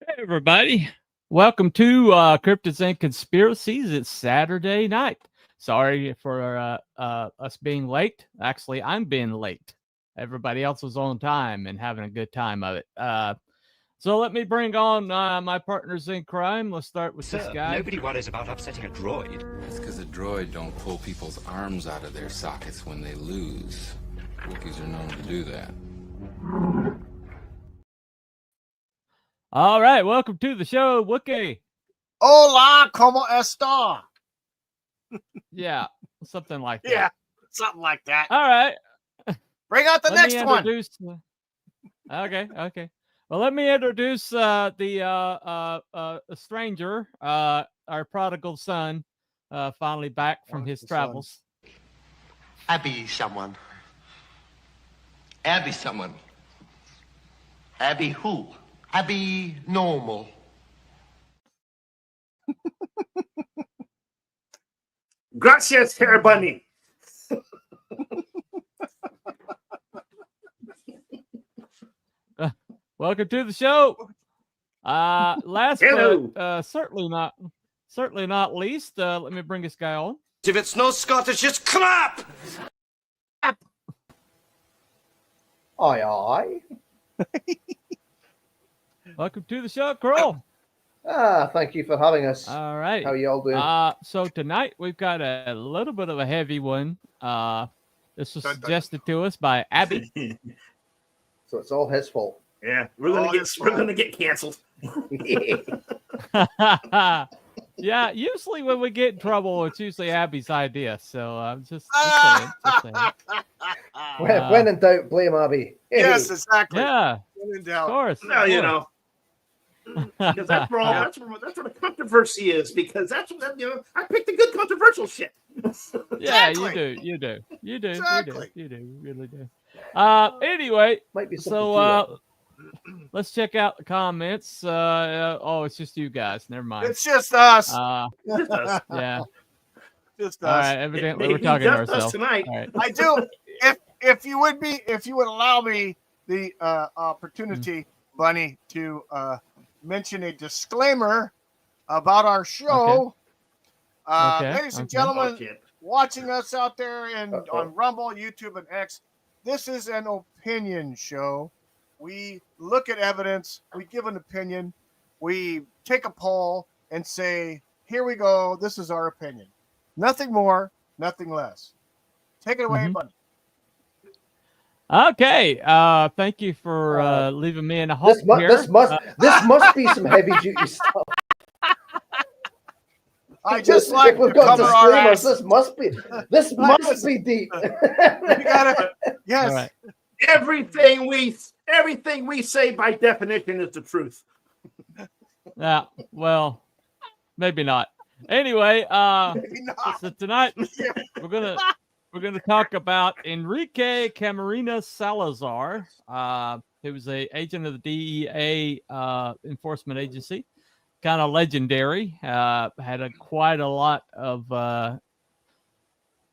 Hey, everybody. Welcome to Cryptids and Conspiracies. It's Saturday night. Sorry for us being late. Actually, I'm being late. Everybody else was on time and having a good time of it. So let me bring on my partners in crime. Let's start with this guy. Nobody worries about upsetting a droid. That's because a droid don't pull people's arms out of their sockets when they lose. Wookiees are known to do that. All right, welcome to the show, Wookie. Hola, ¿cómo está? Yeah, something like that. Yeah, something like that. All right. Bring out the Let me next one. introduce. Okay. Well, let me introduce the stranger, our prodigal son, finally back from his travels. Abby someone. Abby someone. Abby who? Abby normal. Gracias, hair bunny. Welcome to the show. Last Hello. but certainly not least, let me bring this guy on. If it's no Scottish, it's clap! Aye. Welcome to the show, Kroll. Thank you for having us. All right. How y'all doing? So tonight we've got a little bit of a heavy one. This was suggested to us by Abby. So it's all his fault. Yeah, we're gonna get canceled. Yeah, usually when we get in trouble, it's usually Abby's idea. So I'm just saying. When in doubt, blame Abby. Yes, exactly. Yeah, When in of doubt. course. Well, you know, because that's where the controversy is. Because that's what I picked the good controversial shit. Yeah, Exactly. you do. Exactly. You really do. Anyway, Might be something so let's check out the comments. It's just you guys. Never mind. It's just us. Yeah. Just us. All right. Evidently, we're talking to Just us ourselves. tonight. All right. I do. If you would allow me the opportunity, Bunny, to mention a disclaimer about our show. Okay. Ladies and gentlemen, watching us out there on Rumble, YouTube, and X, this is an opinion show. We look at evidence, we give an opinion, we take a poll and say, here we go, this is our opinion. Nothing more, nothing less. Take it away, Bunny. Okay. Thank you for leaving me in a hole here. This must be some heavy duty stuff. I just like if we've to got cover our ass. disclaimers. This must be deep. You gotta, yes. All right. Everything we say by definition is the truth. Yeah. Well, maybe not. Anyway, Maybe not. so tonight we're gonna talk about Enrique Camarena Salazar. He was an agent of the DEA enforcement agency, kind of legendary. Had quite a lot of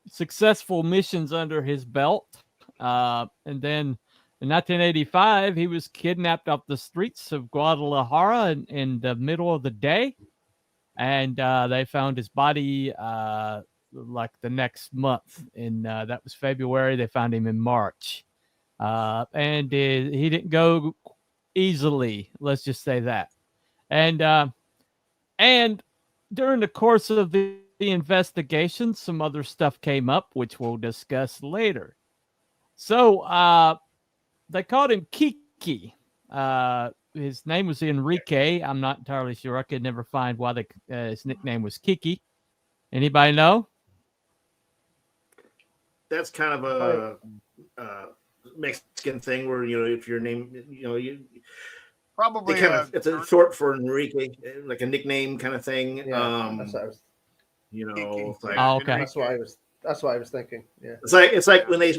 successful missions under his belt. And then in 1985, he was kidnapped off the streets of Guadalajara in the middle of the day. And they found his body like the next month. And that was February. They found him in March. And he didn't go easily. Let's just say that. And during the course of the investigation, some other stuff came up, which we'll discuss later. So they called him Kiki. His name was Enrique. I'm not entirely sure. I could never find why his nickname was Kiki. Anybody know? That's kind of a Mexican thing where, if your name, Probably it's a short for Enrique, like a nickname kind of thing. Yeah, that's what I was, It's like, Oh, okay. that's what I was thinking. Yeah. It's like when they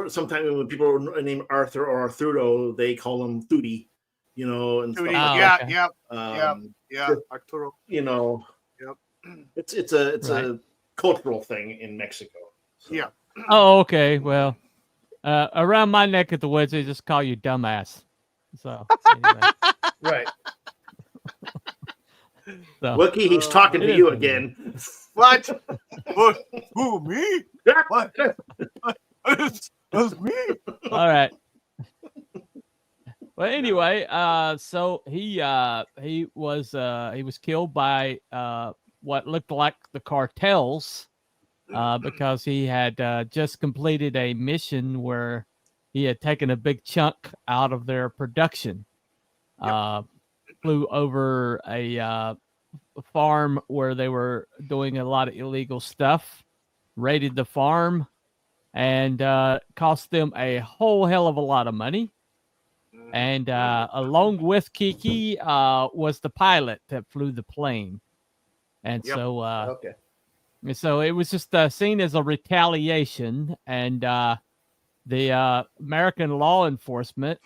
sometimes when people are named Arthur or Arturo, they call them Thudi, and stuff Tootie. like Yeah, that. yeah. Arturo. Yep. It's a cultural thing in Mexico. So. Yeah. Oh, okay. Well, around my neck of the woods, they just call you dumbass. So, anyway. Right. So, Wookie, he's talking it to is you what it again. What? Who, me? What? That's me. all right. Well, anyway, so he was killed by what looked like the cartels because he had just completed a mission where he had taken a big chunk out of their production. Flew over a farm where they were doing a lot of illegal stuff, raided the farm, and cost them a whole hell of a lot of money. And along with Kiki was the pilot that flew the plane. And Yep. Okay. so it was just seen as a retaliation. And the American law enforcement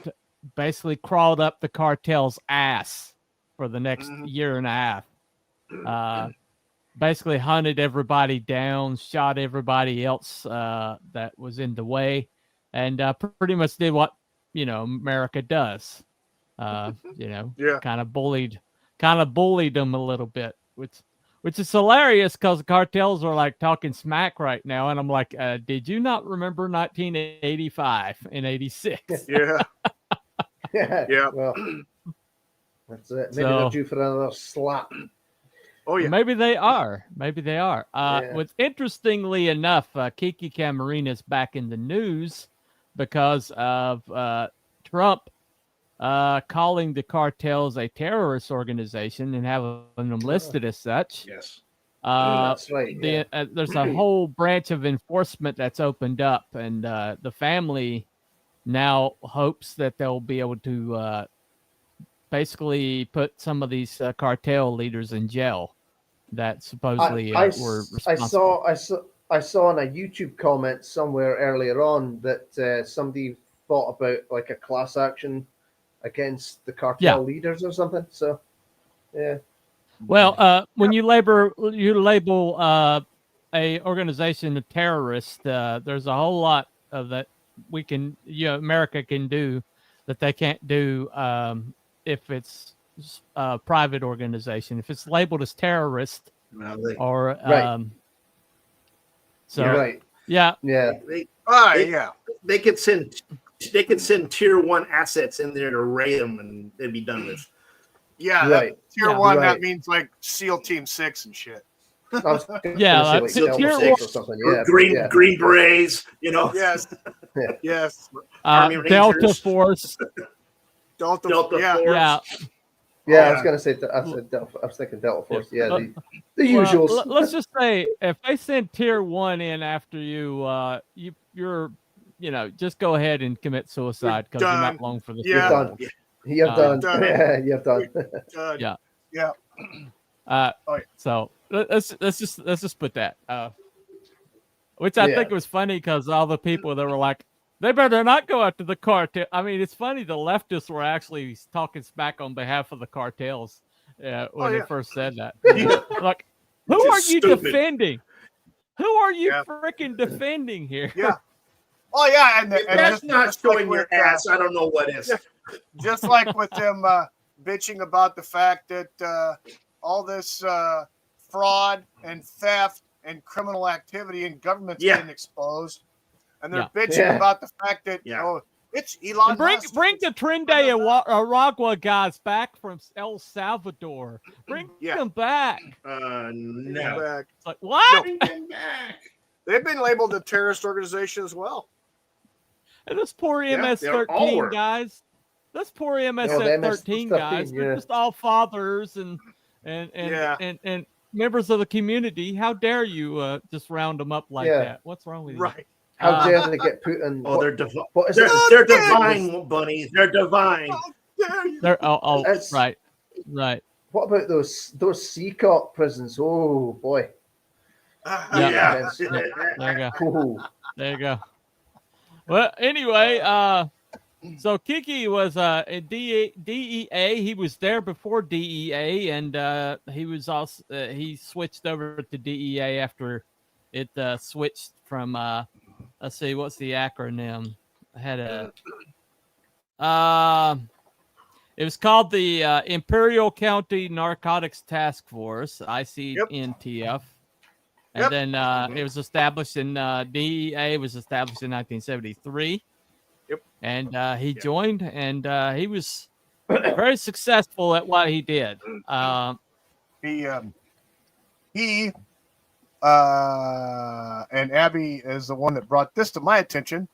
basically crawled up the cartel's ass for the next year and a half. Basically hunted everybody down, shot everybody else that was in the way, and pretty much did what America does. Yeah. Kind of bullied them a little bit, which is hilarious because the cartels are like talking smack right now, and I'm like, did you not remember 1985 and 86? Yeah. Yeah. Well, that's it. Maybe So- they're due for another slap. Oh yeah. Maybe they are. Maybe they are. Yeah. What's interestingly enough, Kiki Camarena is back in the news because of Trump calling the cartels a terrorist organization and having them listed as such. Yes. That's right. Yeah. There's a whole branch of enforcement that's opened up, and the family now hopes that they'll be able to basically put some of these cartel leaders in jail that supposedly were responsible. I saw on a YouTube comment somewhere earlier on that somebody thought about like a class action against the cartel leaders or something. So, yeah. Well, when you label a organization a terrorist, there's a whole lot of that America can do that they can't do if it's a private organization. If it's labeled as terrorist or Right. so You're right. yeah. They could send tier 1 assets in there to raid them, and they'd be done with. Yeah. Right. Tier Yeah. 1, Right. that means like SEAL Team 6 and shit. I was gonna Yeah, say, like like, Delta tier 6 or something. Yeah. Green berets, Yes. Yeah. Yes. Army Delta Rangers. Force. Delta Yeah. Force. Yeah. Yeah, I was gonna say. I was thinking Delta Force. Yeah, the usuals. Well, let's just say if they send tier 1 in after you, you're just go ahead and commit suicide because you're not long for the Yeah. You're done. You're done. done. You're done. Yeah. Yeah. So let's just put that. Which I think was funny because all the people that were like, they better not go after the cartel. I mean, it's funny the leftists were actually talking smack on behalf of the cartels when they first said that. Like, who are you defending? Who are you freaking defending here? Yeah. Oh yeah, and That's not showing like your with, ass. I don't know what is. Just like with them bitching about the fact that all this fraud and theft and criminal activity in government's getting exposed, and they're bitching about the fact that it's Elon And Musk. bring the Trinidad Aragua guys back from El Salvador. Bring them back. No. It's like, what? Bring them back. They've been labeled a terrorist organization as well. And this poor they're all MS-13 were. guys. This poor the MS-13 guys. They're just all fathers and members of the community. How dare you just round them up like that? What's wrong with you? Right. How dare they get put in? Oh, they're divine. What is They're divine, bunnies. They're divine. They're right. What about those Seacop prisons? Oh boy. Yeah. There you go. Ooh. There you go. Well, anyway, so Kiki was a DEA. He was there before DEA, and he was also he switched over to DEA after it switched from let's see, what's the acronym? I had a It was called the Imperial County Narcotics Task Force, ICNTF. And then it was established in DEA was established in 1973. Yep. And he joined, and he was very successful at what he did. He and Abby is the one that brought this to my attention.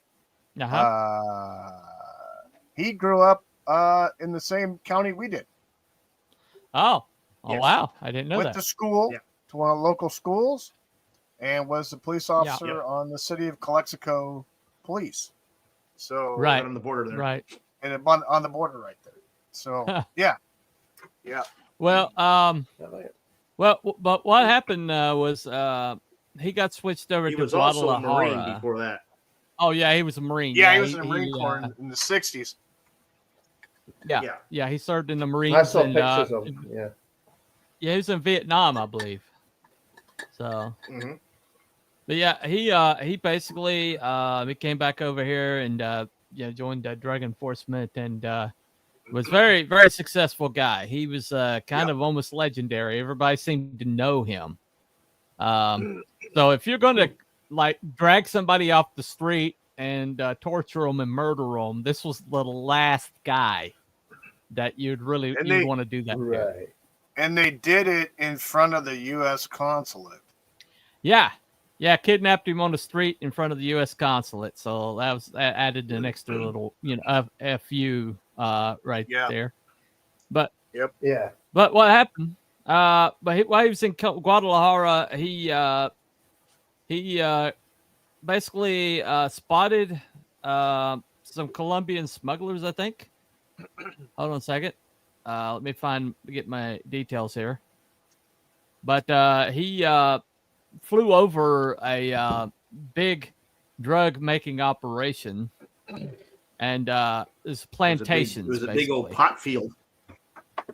He grew up in the same county we did. Oh, Yes. Wow! I didn't know Went that. to school to one of the local schools, and was a police officer on the city of Calexico Police. So Right on the border there. Right. and on the border right there. So yeah. Well, but what happened was he got switched over He to was also a Marine Guadalajara. before that. Oh yeah, he was a Marine. Yeah, he was in the Marine Corps in the 60s. Yeah, he served in the Marines. I saw and, pictures of him. Yeah. Yeah, he was in Vietnam, I believe. So, but yeah, he basically he came back over here and joined drug enforcement and was very, very successful guy. He was kind of almost legendary. Everybody seemed to know him. So if you're going to like drag somebody off the street and torture them and murder them, this was the last guy that you'd want to do that. Right. And they did it in front of the U.S. consulate. Yeah, kidnapped him on the street in front of the U.S. consulate. So that added an extra little, FU right there. But But what happened? While he was in Guadalajara, he basically spotted some Colombian smugglers, I think. Hold on a second. Let me get my details here. But he flew over a big drug making operation, and it's plantations. It was a big basically. old pot field.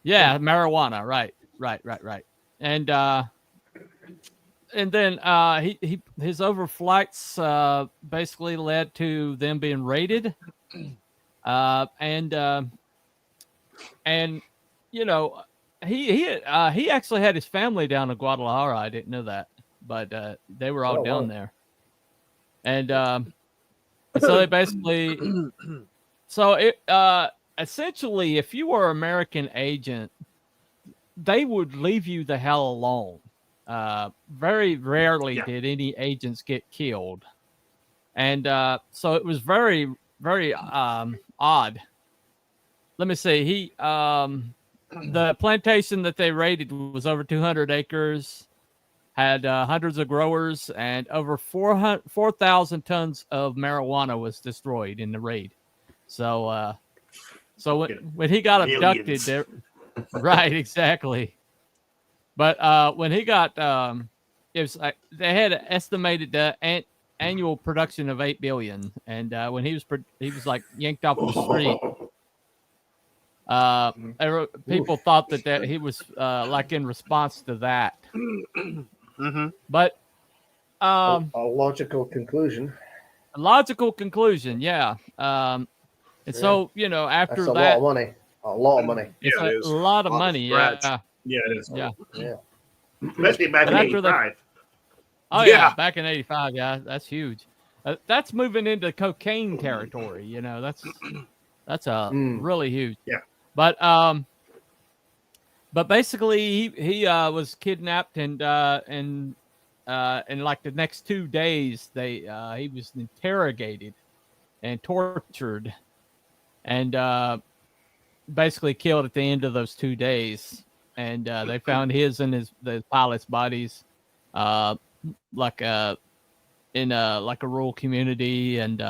Yeah, marijuana. Right. And then his overflights basically led to them being raided, and he actually had his family down in Guadalajara. I didn't know that, but they were all down there, and so they basically, essentially, if you were an American agent, they would leave you the hell alone. Very rarely did any agents get killed, and so it was very, very odd. Let me see. The plantation that they raided was over 200 acres, had hundreds of growers, and over 4,000 tons of marijuana was destroyed in the raid. So, when he got abducted, there, right, exactly. But when he got, it was they had estimated annual production of 8 billion, and when he was like yanked off the street. People thought that he was like in response to that. But a logical conclusion. A logical conclusion, yeah. And so after that's that, a lot of money. A lot of money. It's a lot of money. Yeah, it is. Yeah. Especially back in '85. Oh yeah, back in '85. Yeah, that's huge. That's moving into cocaine territory. That's really huge. Yeah. But basically he was kidnapped and like the next 2 days he was interrogated and tortured and basically killed at the end of those 2 days. And they found his and the pilot's bodies like in a rural community, and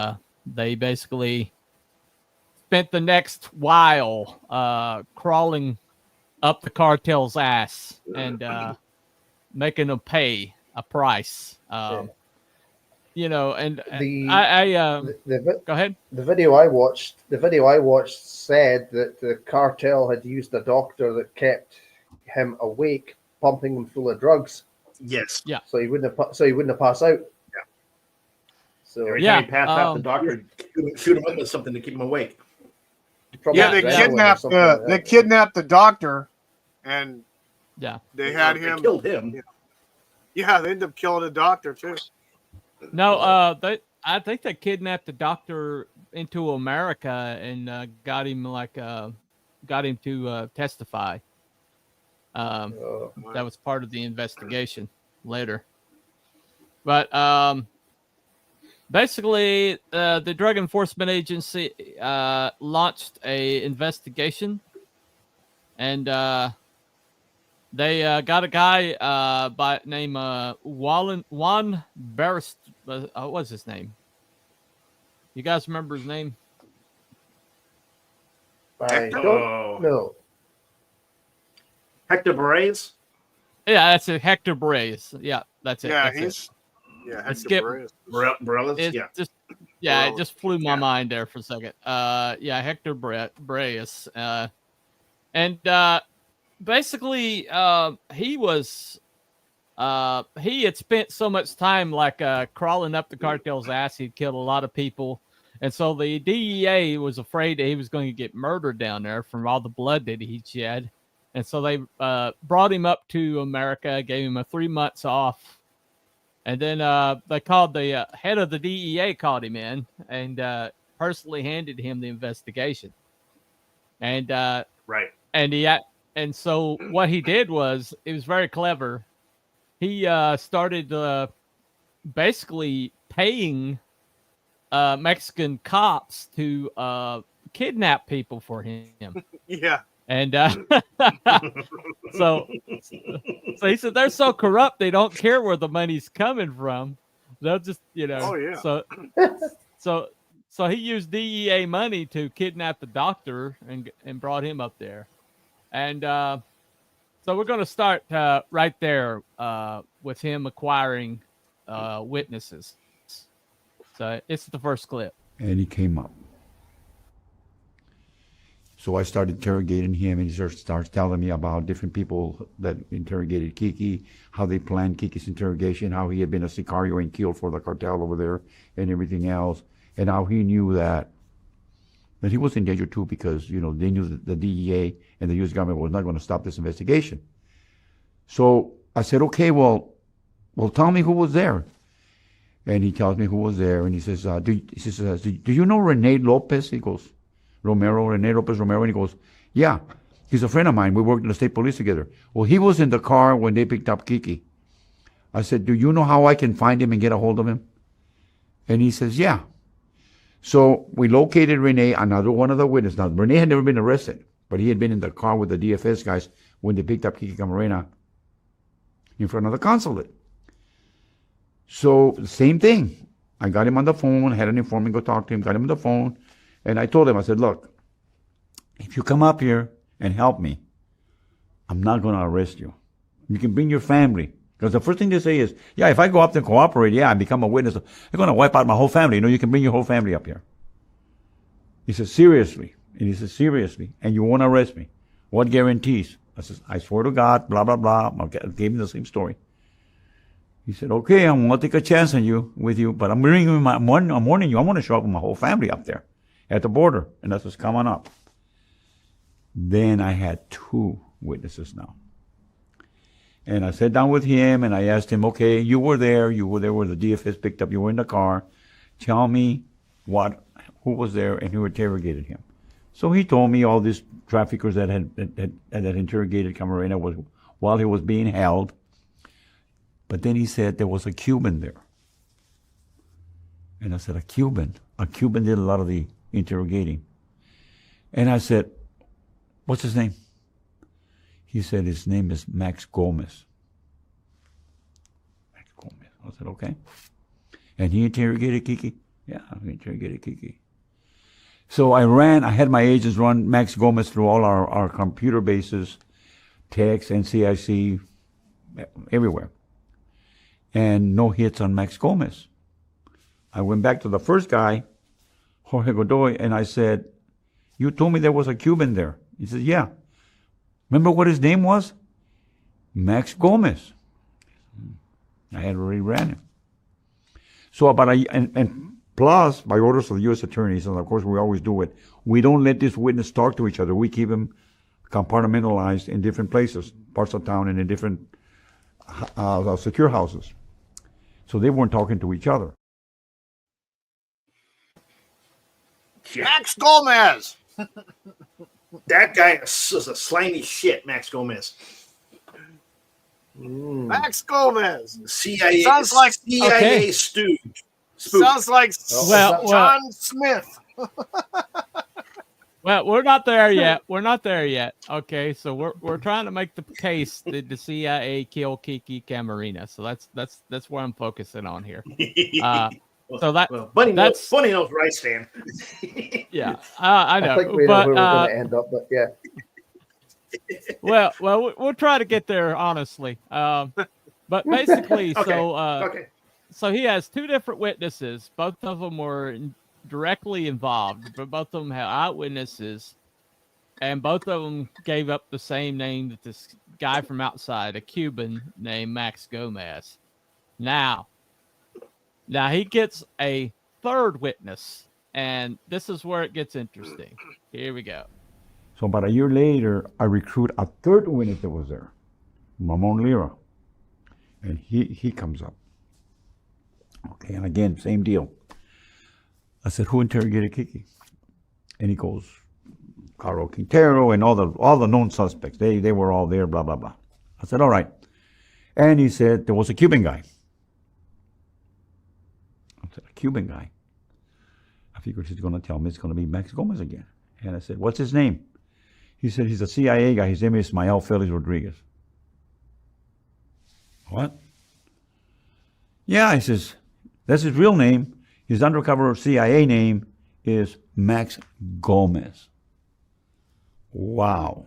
they basically spent the next while crawling up the cartel's ass and making them pay a price. And go ahead. The video I watched said that the cartel had used a doctor that kept him awake, pumping him full of drugs. Yes. Yeah. So he wouldn't have passed out. Yeah. So every time he passed out, the doctor shoot him up with something to keep him awake. Probably Yeah, they adrenaline or kidnapped something like they that. kidnapped the doctor, and Yeah. they had They him. killed him. Yeah, they ended up killing the doctor too. No, I think they kidnapped the doctor into America and got him to testify. Oh, That was part of the investigation later. But basically, the Drug Enforcement Agency launched a investigation, and they got a guy by name Juan Barrist. What's his name? You guys remember his name? I Oh. don't know. Hector Berets. Yeah, that's it. Hector Braze. Yeah, that's it. Yeah, that's he's it. Hector Skip- Perez. Borellas. It's Yeah. just it just flew my Yeah. mind there for a second. Yeah, Hector Braze. And basically, he had spent so much time crawling up the cartel's ass. He'd killed a lot of people. And so the DEA was afraid that he was going to get murdered down there from all the blood that he shed. And so they brought him up to America, gave him 3 months off. And then they called the head of the DEA, called him in and personally handed him the investigation. And Right. and so what he did was, it was very clever. He started basically paying Mexican cops to kidnap people for him. Yeah. And so he said they're so corrupt they don't care where the money's coming from. They'll just, Oh, yeah. So he used DEA money to kidnap the doctor and brought him up there. And so we're going to start right there with him acquiring witnesses. So it's the first clip. And he came up. So I started interrogating him, and he starts telling me about different people that interrogated Kiki, how they planned Kiki's interrogation, how he had been a sicario and killed for the cartel over there, and everything else, and how he knew that he was in danger too, because they knew that the DEA and the U.S. government was not going to stop this investigation. So I said, okay, well, tell me who was there. And he tells me who was there, and he says, do you know Rene Lopez? He goes, Rene Lopez Romero, and he goes, yeah, he's a friend of mine. We worked in the state police together. Well, he was in the car when they picked up Kiki. I said, do you know how I can find him and get a hold of him? And he says, yeah. So we located Rene, another one of the witnesses. Now, Rene had never been arrested, but he had been in the car with the DFS guys when they picked up Kiki Camarena in front of the consulate. So, same thing. I got him on the phone, had an informant go talk to him, got him on the phone, and I told him, I said, look, if you come up here and help me, I'm not going to arrest you. You can bring your family. Because the first thing they say is, yeah, if I go up there and cooperate, yeah, and become a witness, they're going to wipe out my whole family. You can bring your whole family up here. He said, seriously? And he said, seriously? And you won't arrest me? What guarantees? I said, I swear to God, blah, blah, blah. I gave him the same story. He said, okay, I'm going to take a chance on you, with you, but I'm warning you, I want to show up with my whole family up there at the border. And that's what's coming up. Then I had 2 witnesses now. And I sat down with him and I asked him, okay, you were there where the DFS picked up, you were in the car. Tell me who was there and who interrogated him. So he told me all these traffickers that had interrogated Camarena while he was being held. But then he said there was a Cuban there. And I said, a Cuban? A Cuban did a lot of the interrogating. And I said, what's his name? He said his name is Max Gomez. Max Gomez. I said, okay. And he interrogated Kiki? Yeah, he interrogated Kiki. So I had my agents run Max Gomez through all our computer bases, text, NCIC, everywhere. And no hits on Max Gomez. I went back to the first guy, Jorge Godoy, and I said, you told me there was a Cuban there. He said, yeah. Remember what his name was? Max Gomez. I had already ran him. So Plus, by orders of the U.S. attorneys, and of course we always do it, we don't let this witness talk to each other. We keep them compartmentalized in different places, parts of town, and in different secure houses. So they weren't talking to each other. Max Gomez. That guy is a slimy shit, Max Gomez. Max Gomez. CIA Sounds like CIA stooge. Spook. Sounds like John Smith. Well, we're not there yet. We're not there yet. Okay, so we're trying to make the case that the CIA killed Kiki Camarena. So that's where I'm focusing on here. So Bunny knows where I stand. Yeah, I know. I think we know where we're going to end up, but yeah. Well, we'll try to get there honestly. But basically, so he has two different witnesses. Both of them were directly involved, but both of them had eyewitnesses, and both of them gave up the same name that this guy from outside, a Cuban named Max Gomez. Now he gets a third witness, and this is where it gets interesting. Here we go. So about a year later, I recruit a third witness that was there, Ramon Lira, and he comes up. Okay, and again, same deal. I said, who interrogated Kiki? And he goes, Caro Quintero and all the known suspects. They were all there, blah, blah, blah. I said, all right. And he said, there was a Cuban guy. I said, a Cuban guy? I figured he's going to tell me it's going to be Max Gomez again. And I said, what's his name? He said, he's a CIA guy. His name is Ismael Felix Rodriguez. What? Yeah, he says, that's his real name. His undercover CIA name is Max Gomez. Wow.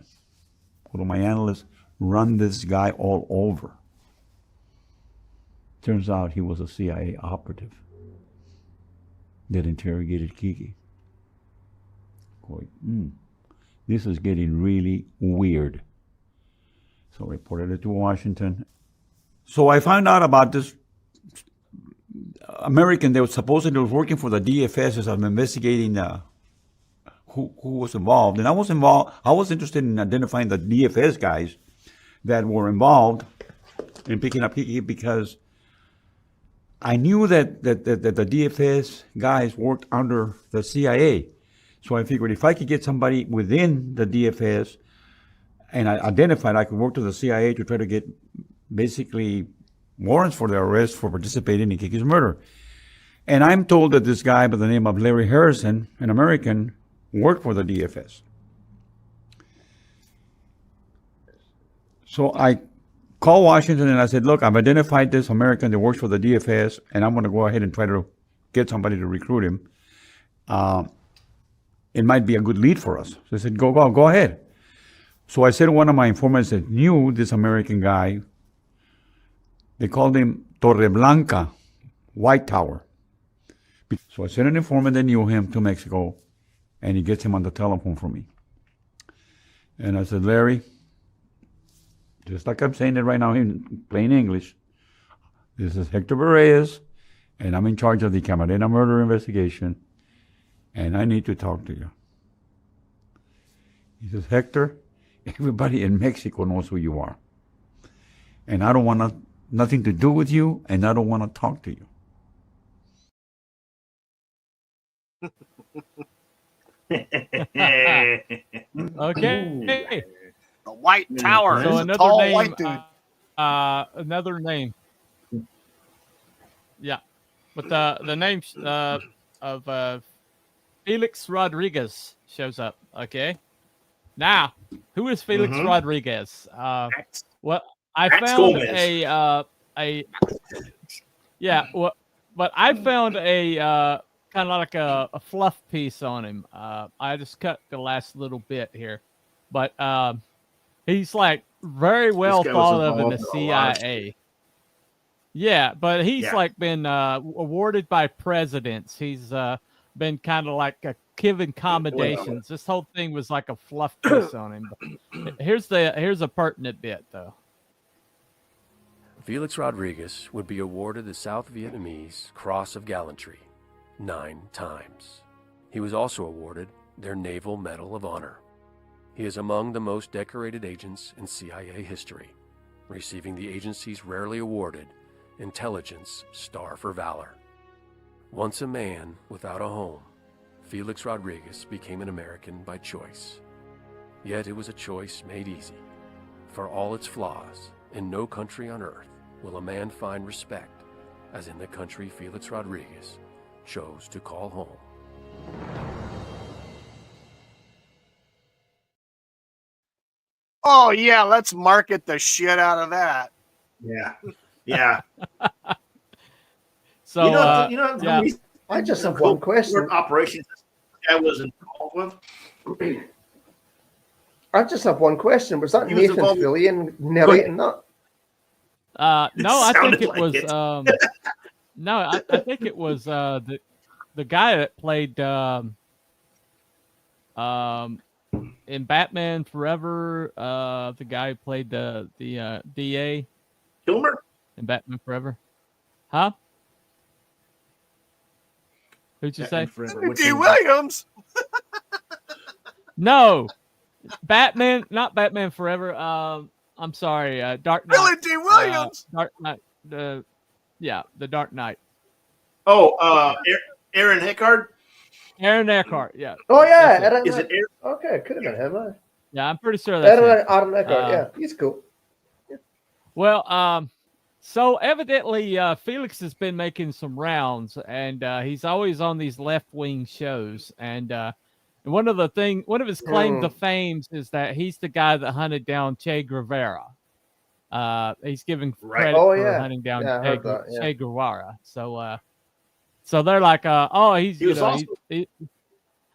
One of my analysts run this guy all over. Turns out he was a CIA operative that interrogated Kiki. Going, this is getting really weird. So I reported it to Washington. So I found out about this American that was supposedly working for the DFS as I'm investigating who was involved. And I was interested in identifying the DFS guys that were involved in picking up Kiki because I knew that the DFS guys worked under the CIA. So I figured if I could get somebody within the DFS and I identified, I could work to the CIA to try to get basically warrants for their arrest for participating in Kiki's murder. And I'm told that this guy by the name of Larry Harrison, an American, worked for the DFS. So I called Washington and I said, look, I've identified this American that works for the DFS, and I'm going to go ahead and try to get somebody to recruit him. It might be a good lead for us. So they said, go ahead. So I said to one of my informants that knew this American guy, they called him Torreblanca, White Tower. So I sent an informant that knew him to Mexico, and he gets him on the telephone for me. And I said, Larry, just like I'm saying it right now in plain English, this is Hector Berreyes, and I'm in charge of the Camarena murder investigation, and I need to talk to you. He says, Hector, everybody in Mexico knows who you are. And I don't want nothing to do with you, and I don't want to talk to you. Okay. The White Tower. So He's a another tall name. white dude. Another name. Yeah, but the name of Felix Rodriguez shows up. Okay. Now, who is Felix Rodriguez? Well, I found but I found a kind of like a fluff piece on him. I just cut the last little bit here, but he's like very well thought of in the CIA. Yeah, but he's like been awarded by presidents. He's been kind of like given commendations. This whole thing was like a fluff piece on him. But here's a pertinent bit though. Felix Rodriguez would be awarded the South Vietnamese Cross of Gallantry, 9 times. He was also awarded their Naval Medal of Honor. He is among the most decorated agents in CIA history, receiving the agency's rarely awarded Intelligence Star for Valor. Once a man without a home, Felix Rodriguez became an American by choice. Yet it was a choice made easy. For all its flaws, in no country on earth will a man find respect as in the country Felix Rodriguez chose to call home. Oh yeah, let's market the shit out of that. Yeah, yeah. So yeah. I just have one question. What operations this guy was involved with? I just have one question. Was that He was Nathan involved- Fillion narrating that? No, I think sounded it like was. it. No, I think it was the guy that played in Batman Forever. The guy who played the DA Kilmer? in Batman Forever. Huh? Who'd you say? D. Williams. No, Batman, not Batman Forever. I'm sorry, Dark Knight. Billy D. Williams. Dark Knight. The Dark Knight. Oh, Aaron Eckhart? Aaron Eckhart. Yeah. Oh yeah, That's it. Aaron, Is it Aaron? okay, it could have been him. Huh? Yeah, I'm pretty sure that's it. Aaron Eckhart, yeah, he's cool. Well, so evidently Felix has been making some rounds, and he's always on these left-wing shows. And one of his claim to fame is that he's the guy that hunted down Che Guevara. He's given credit for hunting down Che Guevara. So they're like, he's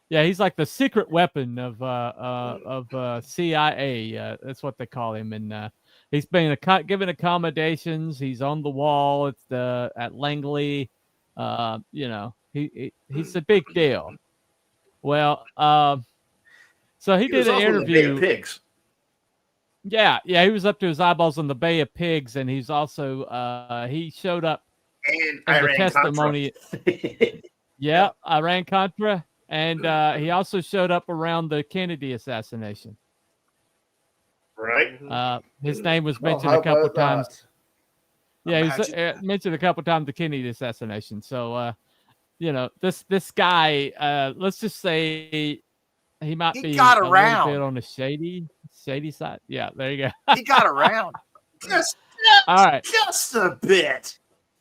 he's like the secret weapon of CIA. That's what they call him, and he's been given accommodations. He's on the wall at Langley. He's a big deal. Well, so he did an interview. Pigs. Yeah, he was up to his eyeballs in the Bay of Pigs, and he's also he showed up And in the Iran testimony. Yeah, Iran Contra, and he also showed up around the Kennedy assassination. Right. His name was mentioned a couple times. Yeah, he was mentioned a couple times the Kennedy assassination. So, this guy, let's just say he might be got a around. little bit on the shady side. Yeah, there you go. He got around. All right. Just a bit.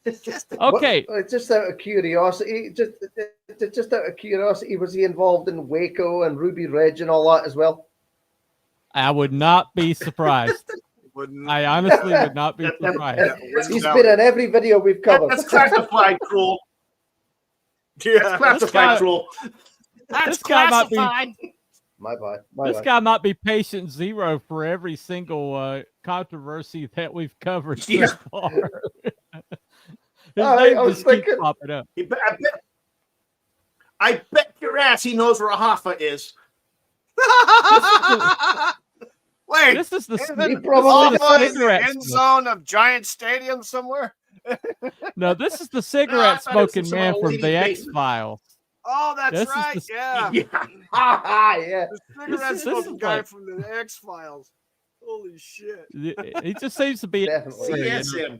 Okay. Just out of curiosity, just out of curiosity, was he involved in Waco and Ruby Ridge and all that as well? I would not be surprised. I honestly would not be surprised. He's been in every video we've covered. That's classified, Cruel. Yeah, that's classified, Cruel. That's classified. classified. My bad. This guy might be patient zero for every single controversy that we've covered so far. I was thinking. Popping up. I bet your ass he knows where a Hoffa is. Wait, This is the cigarette end zone of Giant Stadium somewhere. No, this is the cigarette smoking man from the basement. X-Files. Oh, that's right. Yeah. Yeah. The cigarette This is smoking guy like- from the X-Files. Holy shit. He just seems to be. Definitely. CSM.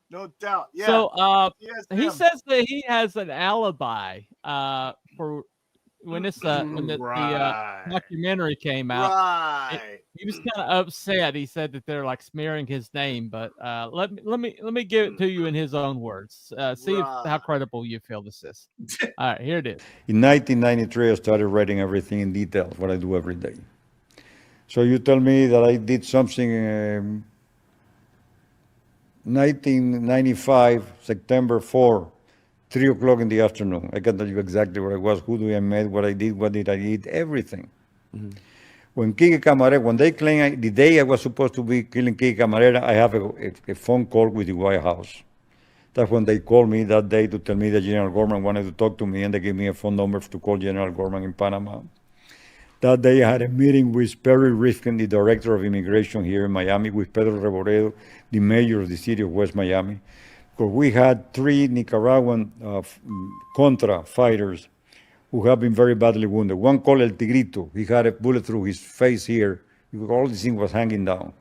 No doubt. Yeah. So he CSM. says that he has an alibi for when the documentary came out. Right. He was kind of upset. He said that they're like smearing his name, but let me give it to you in his own words. See how credible you feel this is. All right, here it is. In 1993, I started writing everything in detail, what I do every day. So you tell me that I did something 1995, September 4, 3 o'clock in the afternoon. I can tell you exactly where I was, who I met, what I did, what did I eat, everything. Mm-hmm. When Kiki Camarena, when they claim the day I was supposed to be killing Kiki Camarena, I have a phone call with the White House. That's when they called me that day to tell me that General Gorman wanted to talk to me, and they gave me a phone number to call General Gorman in Panama. That day I had a meeting with Perry Rifkin, the director of immigration here in Miami, with Pedro Reboredo, the mayor of the city of West Miami, because we had 3 Nicaraguan Contra fighters who have been very badly wounded. One called El Tigrito. He had a bullet through his face here. All this thing was hanging down.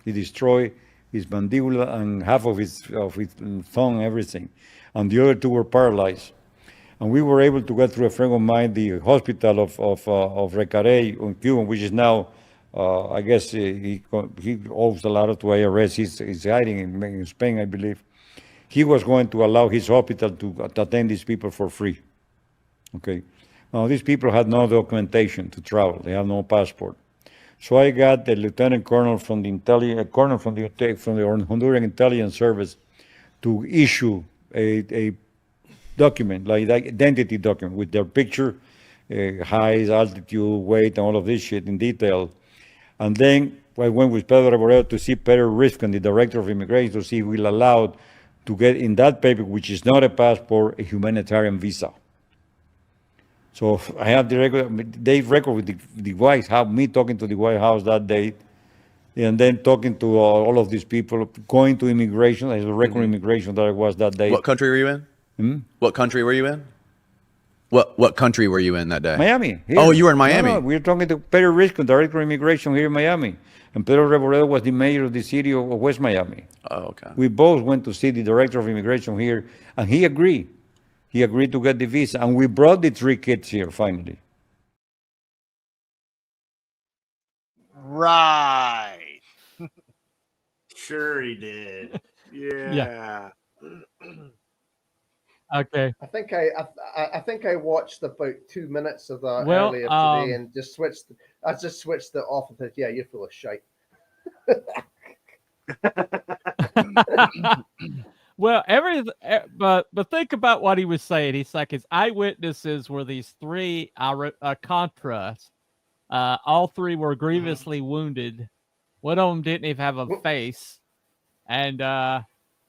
He destroyed his mandibula and half of his tongue, everything. And the other 2 were paralyzed. And we were able to get through a friend of mine, the hospital of Recarey on Cuba, which is now, I guess he owes a lot to IRS. He's hiding in Spain, I believe. He was going to allow his hospital to attend these people for free. Okay. Now, these people had no documentation to travel. They have no passport. So I got the lieutenant colonel from the Honduran intelligence service to issue a document, like identity document, with their picture, height, altitude, weight, and all of this shit in detail. And then I went with Pedro Revered to see Peter Rifkin, the director of immigration, to see if we're allowed to get in that paper, which is not a passport, a humanitarian visa. So I have the record, they record with the White House, me talking to the White House that day, and then talking to all of these people, going to immigration, as a record immigration that I was that day. What country were you in? What country were you in? What country were you in that day? Miami. Here. Oh, you were in Miami. No, we were talking to Peter Rifkin, director of immigration here in Miami. And Pedro Revered was the mayor of the city of West Miami. Oh, okay. We both went to see the director of immigration here, and he agreed. He agreed to get the visa, and we brought the 3 kids here finally. Right. Sure he did. Yeah. Okay. I think I watched about 2 minutes of that Well, earlier today and just switched. I just switched it off and said, "Yeah, you're full of shite." Well, but think about what he was saying. He's like, his eyewitnesses were these 3 Contras. All 3 were grievously wounded. One of them didn't even have a face, and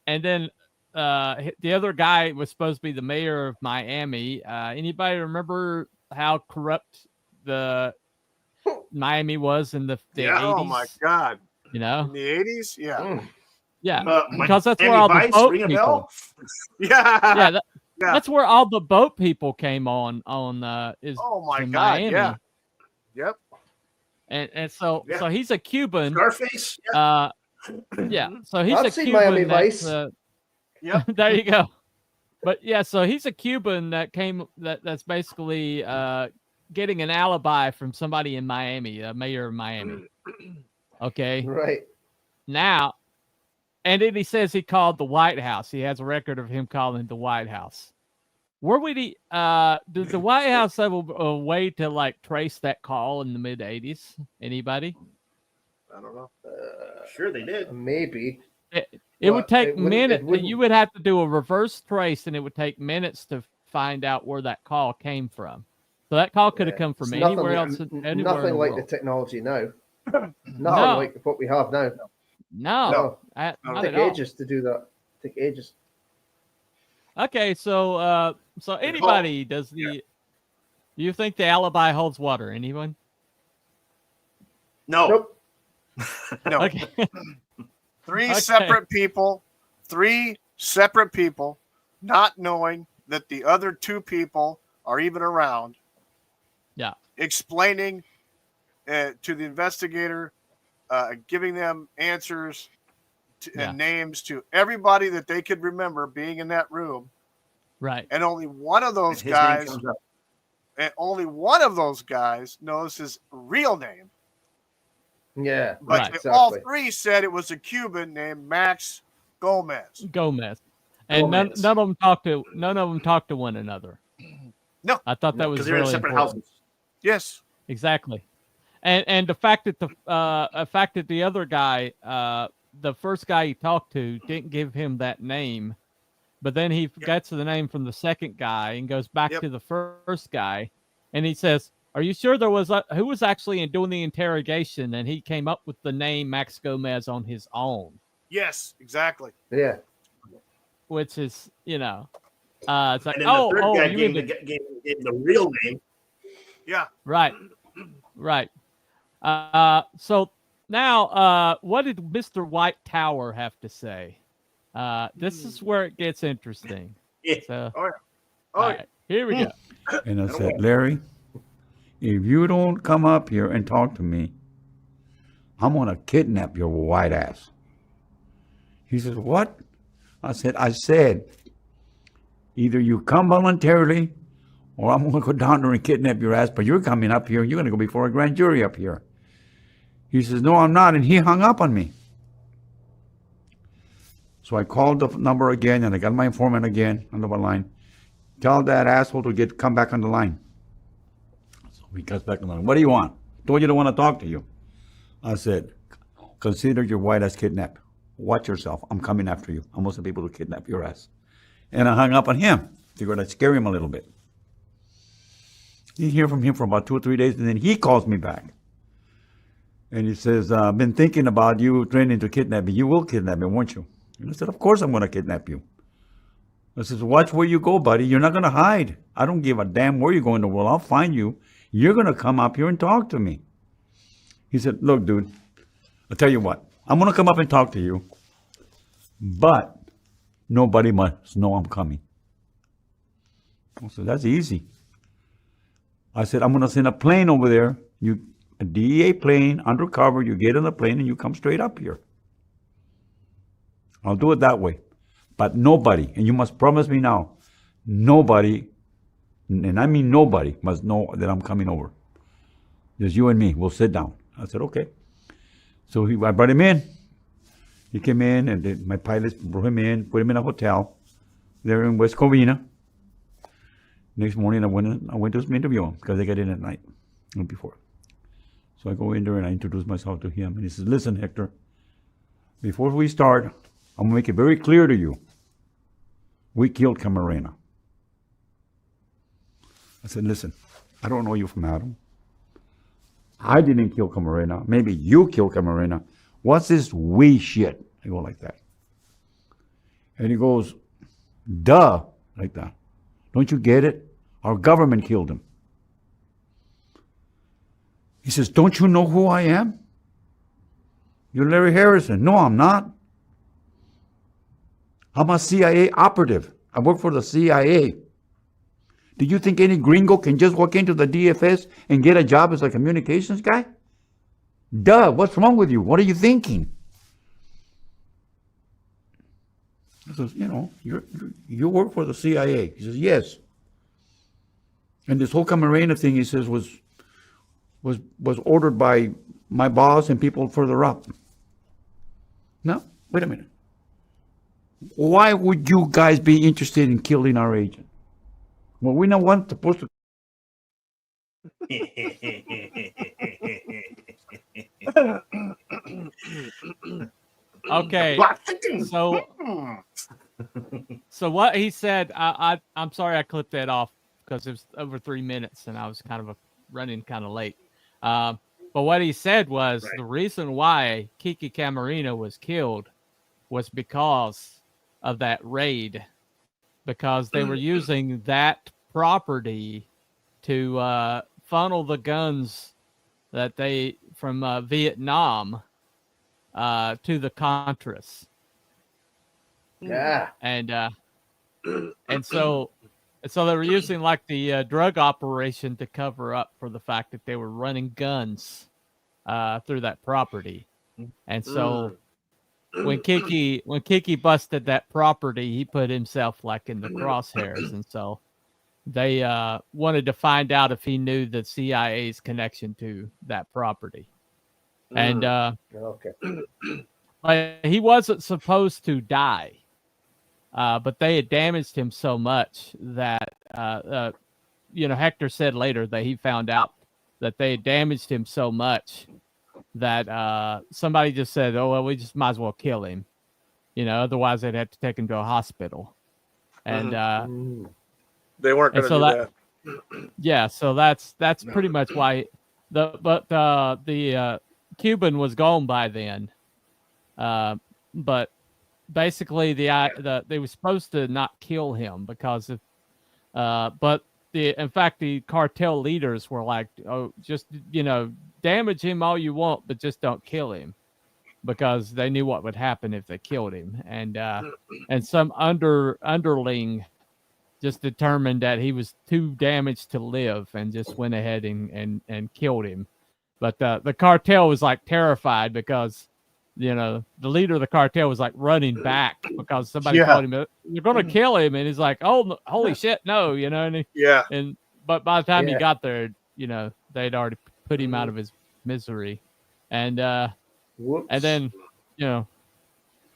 then the other guy was supposed to be the mayor of Miami. Anybody remember how corrupt the Miami was in the 80s? Oh my God! You know, in the 80s, yeah. Yeah, because that's where all the boat people. Yeah, that's where all the boat people came on. Is oh my in God! Miami. Yeah. Yep. And so he's a Cuban. Scarface. Yeah. So he's I've a seen Cuban. Miami Vice. Yep. There you go. But yeah, so he's a Cuban that's basically getting an alibi from somebody in Miami, the mayor of Miami. Okay. Right. Now. And then he says he called the White House. He has a record of him calling the White House. Where would he? Did the White House have a way to like trace that call in the mid '80s? Anybody? I don't know. Sure, they did. Maybe. It would take minutes. You would have to do a reverse trace, and it would take minutes to find out where that call came from. So that call could have come from anywhere else. Nothing like the technology now. Nothing like what we have now. No. It'll take ages to do that. Take ages. Okay, so anybody do you think the alibi holds water? Anyone? No. Nope. No. Okay. 3 separate people, not knowing that the other 2 people are even around. Yeah. Explaining to the investigator, giving them answers and names to everybody that they could remember being in that room. Right. And only one of those guys knows his real name. Yeah. But all 3 said it was a Cuban named Max Gomez. And none of them talked to one another. No. I thought that was because they're in separate important. houses. Yes. Exactly. And the fact that the other guy, the first guy he talked to, didn't give him that name, but then he gets the name from the second guy and goes back to the first guy, and he says, "Are you sure there was who was actually doing the interrogation?" And he came up with the name Max Gomez on his own. Yes, exactly. Yeah. Which is, it's like, And then the third guy gave the real name. Yeah. Right. So now, what did Mr. White Tower have to say This is where it gets interesting. Yeah. So, Oh yeah. Oh all yeah. right, here we go. And I said, Larry, if you don't come up here and talk to me, I'm going to kidnap your white ass. He says, what? I said, either you come voluntarily or I'm going to go down there and kidnap your ass, but you're coming up here and you're going to go before a grand jury up here. He says, no, I'm not. And he hung up on me. So I called the number again and I got my informant again on the line. Tell that asshole to come back on the line. So he comes back on the line. What do you want? Told you to want to talk to you. I said, consider your white ass kidnapped. Watch yourself. I'm coming after you. I'm going to be able to kidnap your ass. And I hung up on him. Figured I'd scare him a little bit. You hear from him for about 2 or 3 days, and then he calls me back. And he says, I've been thinking about you training to kidnap me. You will kidnap me, won't you? And I said, of course I'm going to kidnap you. I says, watch where you go, buddy. You're not going to hide. I don't give a damn where you go in the world. I'll find you. You're going to come up here and talk to me. He said, look, dude, I'll tell you what. I'm going to come up and talk to you, but nobody must know I'm coming. I said, that's easy. I said, I'm going to send a plane over there. A DEA plane, undercover. You get on the plane and you come straight up here. I'll do it that way. But nobody, and you must promise me now, nobody, and I mean nobody, must know that I'm coming over. Just you and me. We'll sit down. I said, okay. So I brought him in. He came in, and my pilots brought him in, put him in a hotel there in West Covina. Next morning, I went to interview him because they got in at night before. So I go in there and I introduce myself to him. And he says, listen, Hector, before we start, I'm going to make it very clear to you. We killed Camarena. I said, listen, I don't know you from Adam. I didn't kill Camarena. Maybe you killed Camarena. What's this we shit? I go like that. And he goes, duh, like that. Don't you get it? Our government killed him. He says, don't you know who I am? You're Larry Harrison. No, I'm not. I'm a CIA operative. I work for the CIA. Do you think any gringo can just walk into the DFS and get a job as a communications guy? Duh, what's wrong with you? What are you thinking? I says, you work for the CIA. He says, yes. And this whole Camarena thing, he says, was ordered by my boss and people further up. No, wait a minute. Why would you guys be interested in killing our agent? Well, we're not one supposed to. Okay, so what he said, I'm sorry I clipped that off because it was over 3 minutes and I was kind of running kind of late. But what he said was the reason why Kiki Camarena was killed was because of that raid, because they were using that property to funnel the guns that they from Vietnam to the Contras. Yeah. And so they were using like the drug operation to cover up for the fact that they were running guns through that property. And so when Kiki busted that property, he put himself like in the crosshairs. And so they wanted to find out if he knew the CIA's connection to that property. And he wasn't supposed to die. But they had damaged him so much that, Hector said later that he found out that they had damaged him so much that somebody just said, oh, well, we just might as well kill him. Otherwise they'd have to take him to a hospital. And they weren't going to do that. Yeah, so that's pretty much why the Cuban was gone by then. But basically they were supposed to not kill him because of in fact the cartel leaders were like, oh, just damage him all you want, but just don't kill him, because they knew what would happen if they killed him. And some underling just determined that he was too damaged to live and just went ahead and killed him. But the cartel was like terrified because, the leader of the cartel was like running back because somebody told him, you're going to kill him. And he's like, oh, no, holy shit, no, but by the time he got there, they'd already put him out of his misery. And then,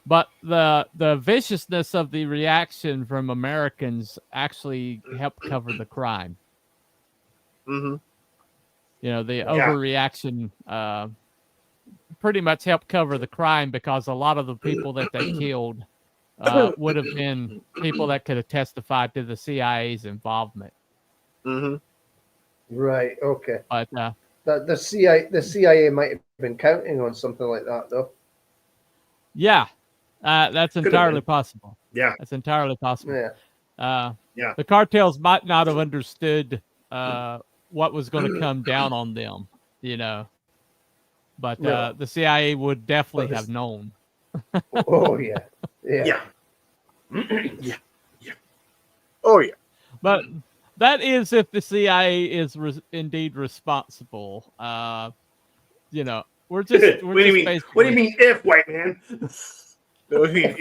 but the viciousness of the reaction from Americans actually helped cover the crime. Mm-hmm. The overreaction pretty much helped cover the crime because a lot of the people that they killed would have been people that could have testified to the CIA's involvement. Mm-hmm. Right. Okay. But the CIA might have been counting on something like that, though. Yeah, that's entirely possible. Yeah, that's entirely possible. Yeah. The cartels might not have understood what was going to come down on them, but the CIA would definitely have known. Oh yeah. Yeah. Oh yeah. But that is if the CIA is indeed responsible. We're just. What do you mean? What do you mean, if, white man? They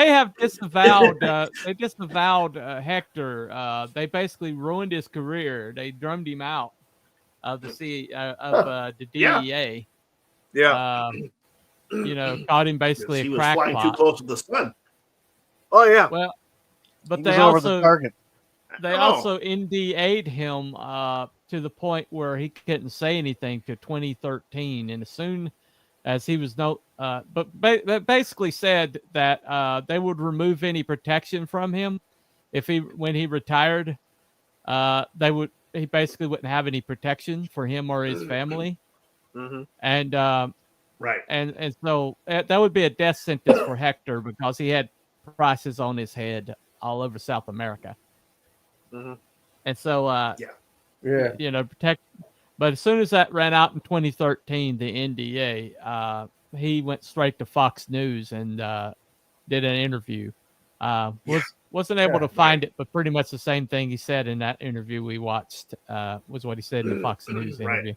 have disavowed. They disavowed Hector. They basically ruined his career. They drummed him out of the the DEA. Yeah. Caught him basically he a was crackpot. flying too close to the sun. Oh yeah. Well, but he they was over also the target. They also NDA'd him to the point where he couldn't say anything to 2013, and as soon as he was basically said that they would remove any protection from him when he retired. He basically wouldn't have any protection for him or his family. Mm-hmm. And right, and so that would be a death sentence for Hector because he had prices on his head all over South America. Mm-hmm. And so protect. But as soon as that ran out in 2013, the NDA, he went straight to Fox News and did an interview. Wasn't able to find it, but pretty much the same thing he said in that interview we watched was what he said in the Fox News interview.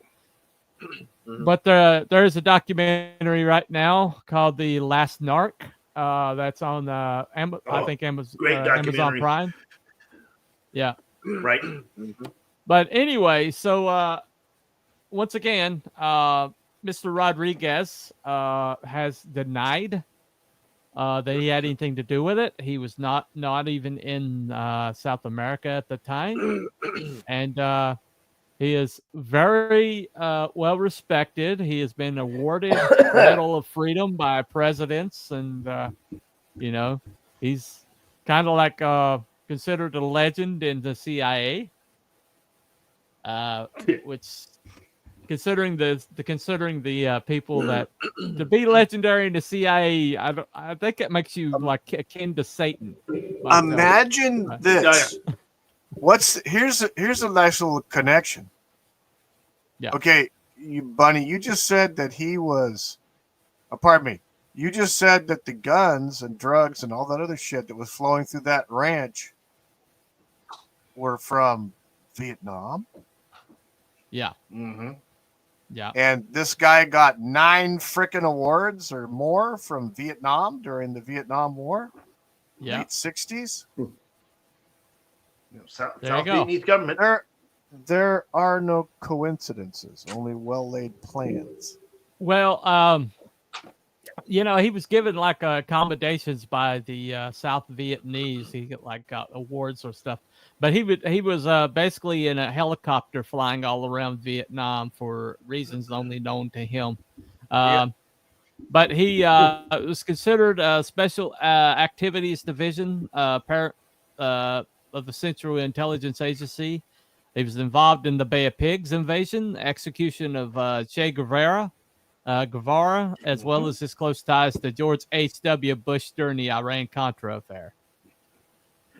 Mm-hmm. But there is a documentary right now called The Last Narc. That's on I think Amazon Prime. Yeah. Right. Mm-hmm. But anyway, so once again, Mr. Rodriguez has denied that he had anything to do with it. He was not even in South America at the time, and he is very well respected. He has been awarded Medal of Freedom by presidents, and he's kind of like considered a legend in the CIA. Which, considering the people that to be legendary in the CIA, I think it makes you like akin to Satan. Imagine this. Here's a nice little connection. Yeah. Okay, Bunny, you just said that he was. Pardon me. You just said that the guns and drugs and all that other shit that was flowing through that ranch were from Vietnam. Yeah. Mm-hmm. Yeah. And this guy got 9 freaking awards or more from Vietnam during the Vietnam War. Yeah. Late 60s. South There you go. Vietnamese government. There are no coincidences, only well-laid plans. Well, he was given like accommodations by the South Vietnamese. He got awards or stuff. But he was basically in a helicopter flying all around Vietnam for reasons only known to him. But he was considered a special activities division of the Central Intelligence Agency. He was involved in the Bay of Pigs invasion, execution of Che Guevara, as well as his close ties to George H.W. Bush during the Iran-Contra affair.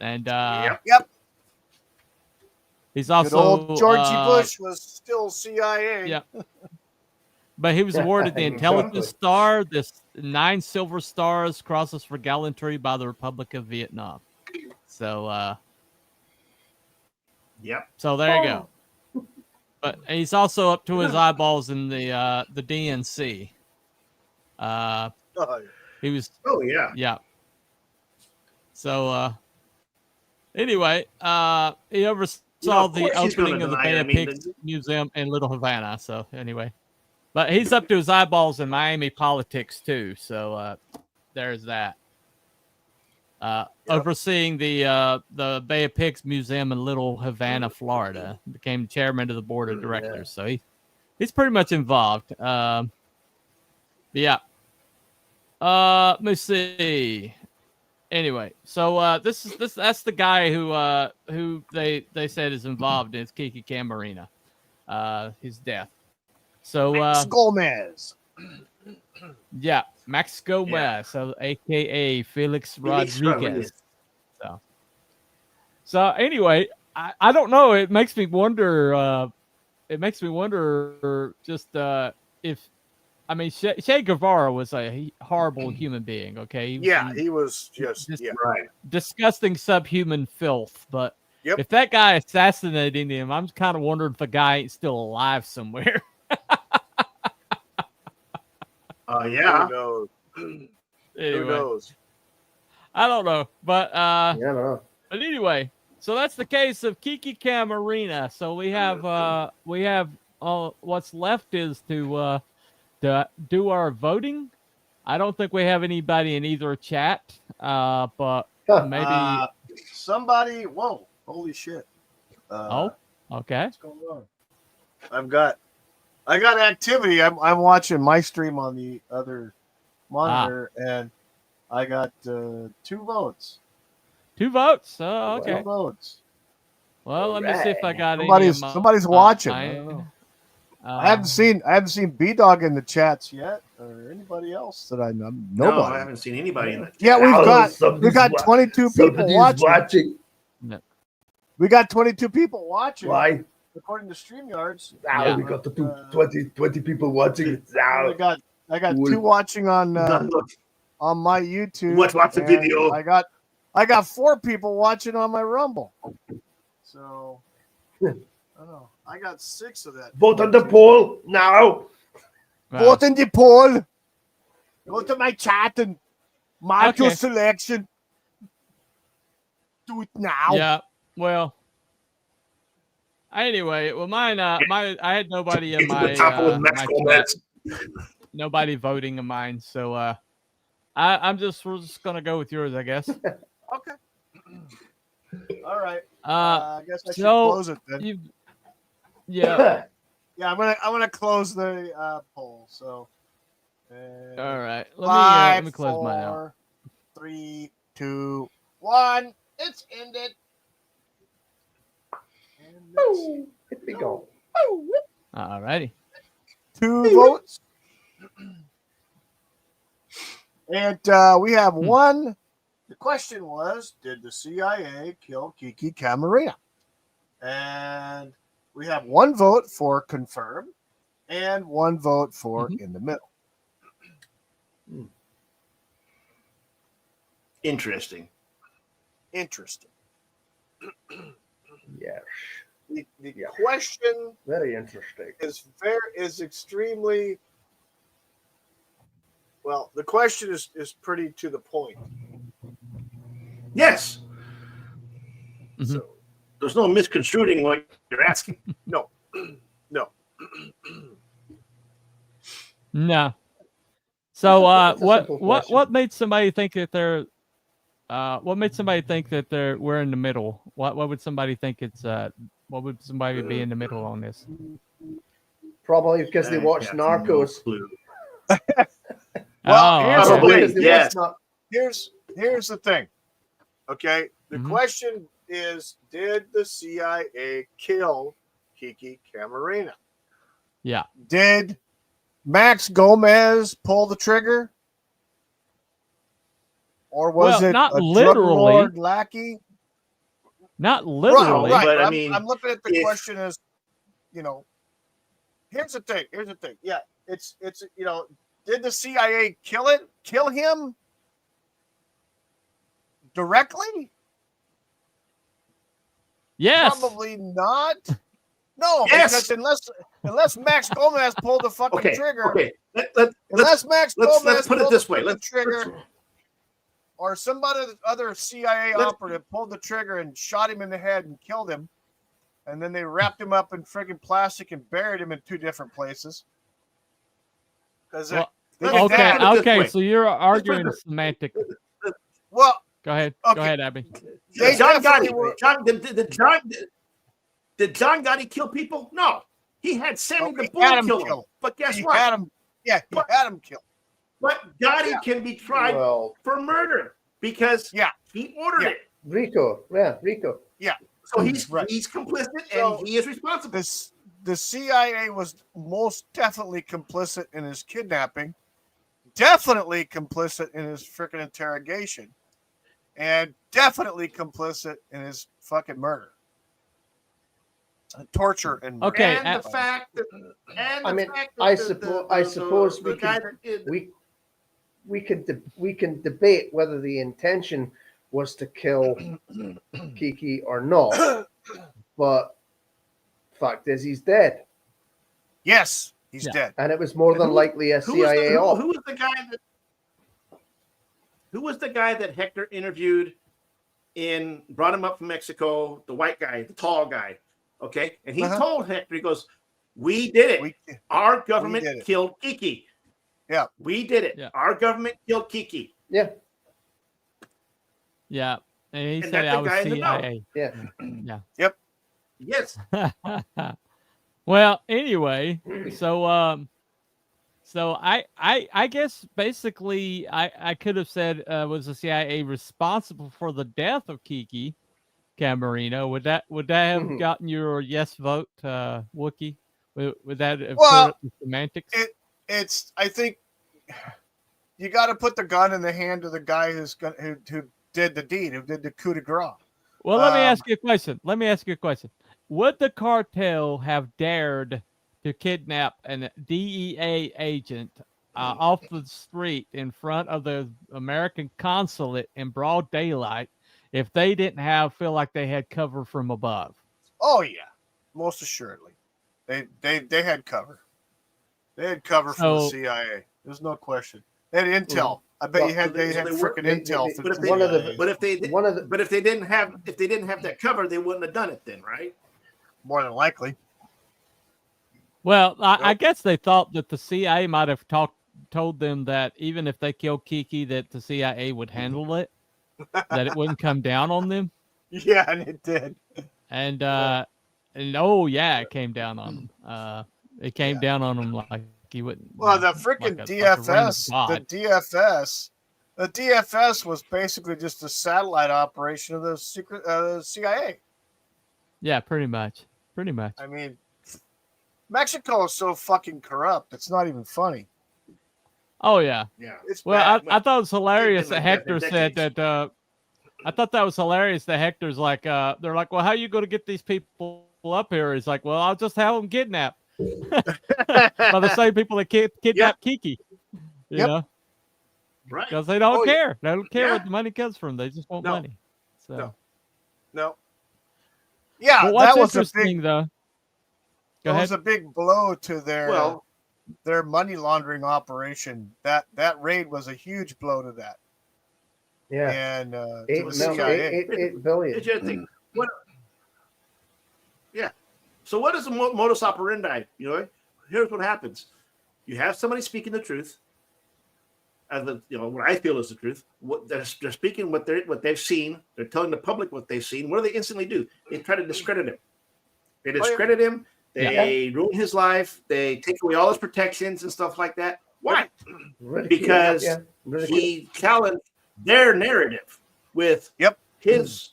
And Yep. He's also good old Georgie Bush was still CIA. Yeah. But he was awarded the Intelligence Exactly. Star, this 9 Silver Stars, Crosses for Gallantry by the Republic of Vietnam. So, Yep. so there you go. But he's also up to his eyeballs in the DNC. He was. Oh yeah. Yeah. So anyway, he oversaw the opening of the Bay of Pigs Museum in Little Havana. So anyway, but he's up to his eyeballs in Miami politics too. So there's that. Overseeing the Bay of Pigs Museum in Little Havana, Florida. Became chairman of the board of directors. So he's pretty much involved. Yeah. Let me see. Anyway, so that's the guy who they said is involved in Kiki Camarena, his death. So Max Gomez. Yeah, Max Gomez, Yeah. so AKA Felix Rodriguez. So anyway, I don't know. It makes me wonder. Just if. I mean, Che Guevara was a horrible human being, okay? He was just right. Disgusting subhuman filth. But Yep. if that guy assassinating him, I'm kind of wondering if the guy ain't still alive somewhere. Yeah. Who knows? Anyway, Who knows? I don't know. But no. But anyway, so that's the case of Kiki Camarena. So we have what's left is to do our voting. I don't think we have anybody in either chat, but maybe somebody. Whoa! Holy shit! Okay. What's going on? I got activity. I'm watching my stream on the other monitor, and I got 2 votes. 2 votes. Oh, okay. 2 votes. Well, let me see if I got somebody's watching. I don't know. I haven't seen B Dog in the chats yet, or anybody else that I know. Nobody. No, I haven't seen anybody in the chat. Yeah, we've got 22 people watching. No. We got 22 people watching. Why? According to StreamYards. We got 20 people watching. I got 2 watching on my YouTube. Watch the video. I got 4 people watching on my Rumble. So I don't know. I got 6 of that. Vote on the poll now. Vote in the poll. Go to my chat and mark your selection. Do it now. Yeah. Well. Anyway, mine. I had nobody in my chat. Nobody voting in mine, so we're just gonna go with yours, I guess. Okay. All right. I guess I should close it then. Yeah. Yeah, I'm gonna close the poll. So. All right. Let me close mine out. 5, 4, 3, 2, 1. It's ended. Here we go. All righty. 2 votes. And we have 1. The question was, did the CIA kill Kiki Camarena? And we have 1 vote for confirm and 1 vote for in the middle. Interesting. Yes. The question very interesting is extremely well. The question is pretty to the point. Yes. So there's no misconstruing what you're asking. No. No. So what made somebody think that they're we're in the middle? What would somebody think it's what would somebody be in the middle on this? Probably because they watch Narcos. Here's the thing. Okay, the question is, did the CIA kill Kiki Camarena? Yeah. Did Max Gomez pull the trigger? Or was it not a literally drug lord lackey? Not literally, right. But I'm looking at the question as, here's the thing. Yeah, it's did the CIA kill him directly? Yes. Probably not. No, Yes. because unless Max Gomez pulled the fucking trigger. Okay. Unless Max Gomez let's put it pulled this the way. fucking trigger, or somebody other CIA operative pulled the trigger and shot him in the head and killed him, and then they wrapped him up in friggin' plastic and buried him in 2 different places. Because okay, so you're arguing semantic. Well, go ahead, Abby. Did John Gotti kill people? No, he had Sammy the Bull kill him. But guess what? He had him killed. But Gotti can be tried for murder because he ordered it. Rico. Yeah. So he's complicit and he is responsible. The CIA was most definitely complicit in his kidnapping, definitely complicit in his freaking interrogation, and definitely complicit in his fucking murder, torture, and the fact that. I suppose we can debate whether the intention was to kill Kiki or not, but fact is he's dead. Yes, he's dead, and it was more than likely a CIA op. Who was the guy that Hector interviewed brought him up from Mexico? The white guy, the tall guy. Okay, and he told Hector, he goes, "We did it. Our government killed Kiki. Yeah, we did it. Yeah. Our government killed Kiki. Yeah, yeah." And he said I was CIA. Yeah. Yeah. Yep. Yes. Well, anyway, so I guess basically I could have said was the CIA responsible for the death of Kiki Camarena? Would that have gotten your yes vote, Wookie? Would that have cleared up the semantics? It's I think you got to put the gun in the hand of the guy who did the deed, who did the coup de grace. Well, let me ask you a question. Would the cartel have dared to kidnap a DEA agent off the street in front of the American consulate in broad daylight if they didn't feel like they had cover from above? Oh yeah, most assuredly, they had cover. They had cover from the CIA. There's no question. They had intel. I bet they had freaking intel. But if they didn't have that cover, they wouldn't have done it then, right? More than likely. Well, I guess they thought that the CIA might have told them that even if they killed Kiki, that the CIA would handle it, that it wouldn't come down on them. Yeah, and it did. And it came down on them. It came down on them like he wouldn't. Well, the freaking DFS, the DFS was basically just a satellite operation of the secret CIA. Yeah, pretty much. I mean, Mexico is so fucking corrupt. It's not even funny. Oh yeah. Yeah. I thought it was hilarious that Hector said that. I thought that was hilarious that Hector's like, they're like, well, how are you going to get these people up here? He's like, well, I'll just have them kidnapped by the same people that kidnapped Kiki. You know, right? Because they don't care. They don't care where the money comes from. They just want money. So. No. Yeah, but what's that was interesting, though. Go ahead. Was a big blow to their money laundering operation. That raid was a huge blow to that. Yeah, and $8 billion. Yeah. So what is the modus operandi? Here's what happens: you have somebody speaking the truth, what I feel is the truth. What they're speaking, what they've seen. They're telling the public what they've seen. What do they instantly do? They try to discredit him. They discredit him. They ruin his life. They take away all his protections and stuff like that. Why? Because he challenged their narrative with his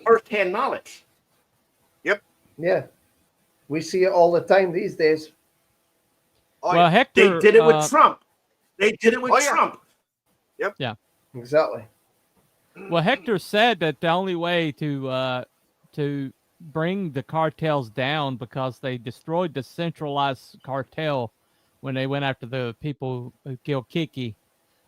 firsthand knowledge. Yep. Yeah. We see it all the time these days. Well, Hector, they did it with Trump. They did it with Trump. Yep. Yeah. Exactly. Well, Hector said that the only way to bring the cartels down, because they destroyed the centralized cartel when they went after the people who killed Kiki,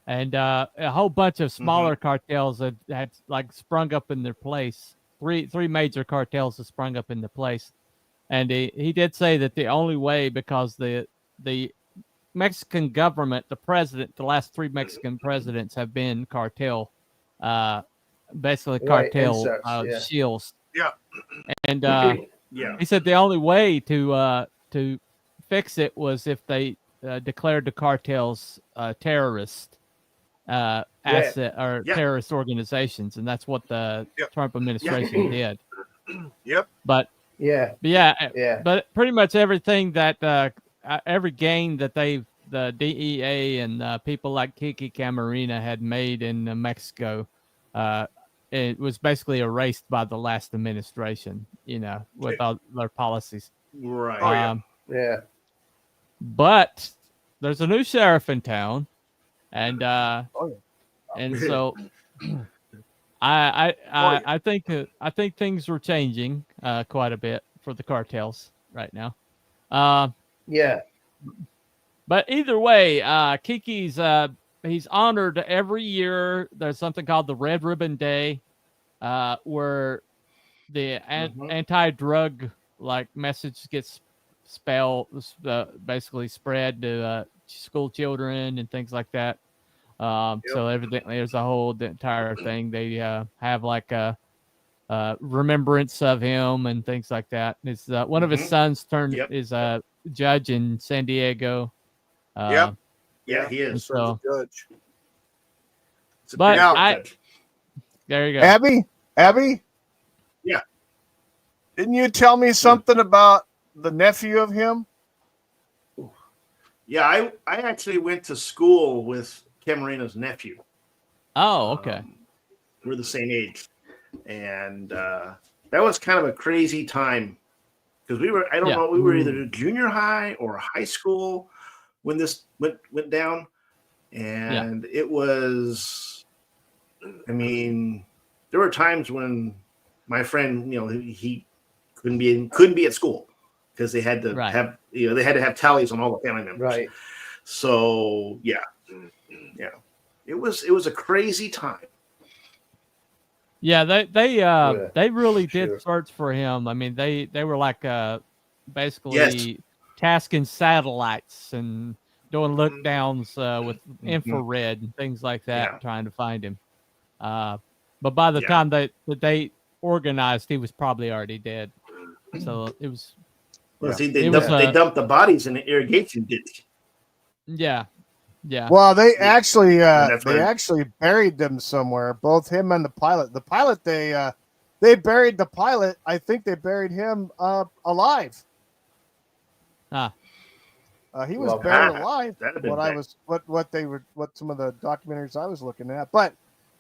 and a whole bunch of smaller cartels had like sprung up in their place. Three major cartels have sprung up in their place, and he did say that the only way, because the Mexican government, the president, the last three Mexican presidents have been cartel, basically cartel shields. Yeah. And Yeah. he said the only way to fix it was if they declared the cartels terrorist asset or terrorist organizations, and that's what the Trump administration did. Yep. But but pretty much everything that every gain that the DEA and people like Kiki Camarena had made in Mexico, it was basically erased by the last administration, with all their policies. Right. But there's a new sheriff in town, and and so I think things were changing quite a bit for the cartels right now. But either way, Kiki's he's honored every year. There's something called the Red Ribbon Day, where the anti-drug message gets basically spread to school children and things like that. So everything, there's the entire thing. They have like a remembrance of him and things like that. It's one of his sons is a judge in San Diego. Yeah, he is. So, judge. But there you go. Abby. Yeah. Didn't you tell me something about the nephew of him? Yeah, I actually went to school with Camarena's nephew. Oh, okay. We're the same age. And that was kind of a crazy time because we were either junior high or high school when this went down. And it was, there were times when my friend, he couldn't be at school because they had to have tallies on all the family members. Right. So it was a crazy time. Yeah, they really did search for him. They were like basically tasking satellites and doing look downs with infrared and things like that, trying to find him. But by the time that they organized, he was probably already dead. So it was. Well, see, they dumped the bodies in the irrigation ditch. Yeah. Well, they actually buried them somewhere. Both him and the pilot. The pilot they buried the pilot. I think they buried him alive. He was buried alive. What some of the documentaries I was looking at, but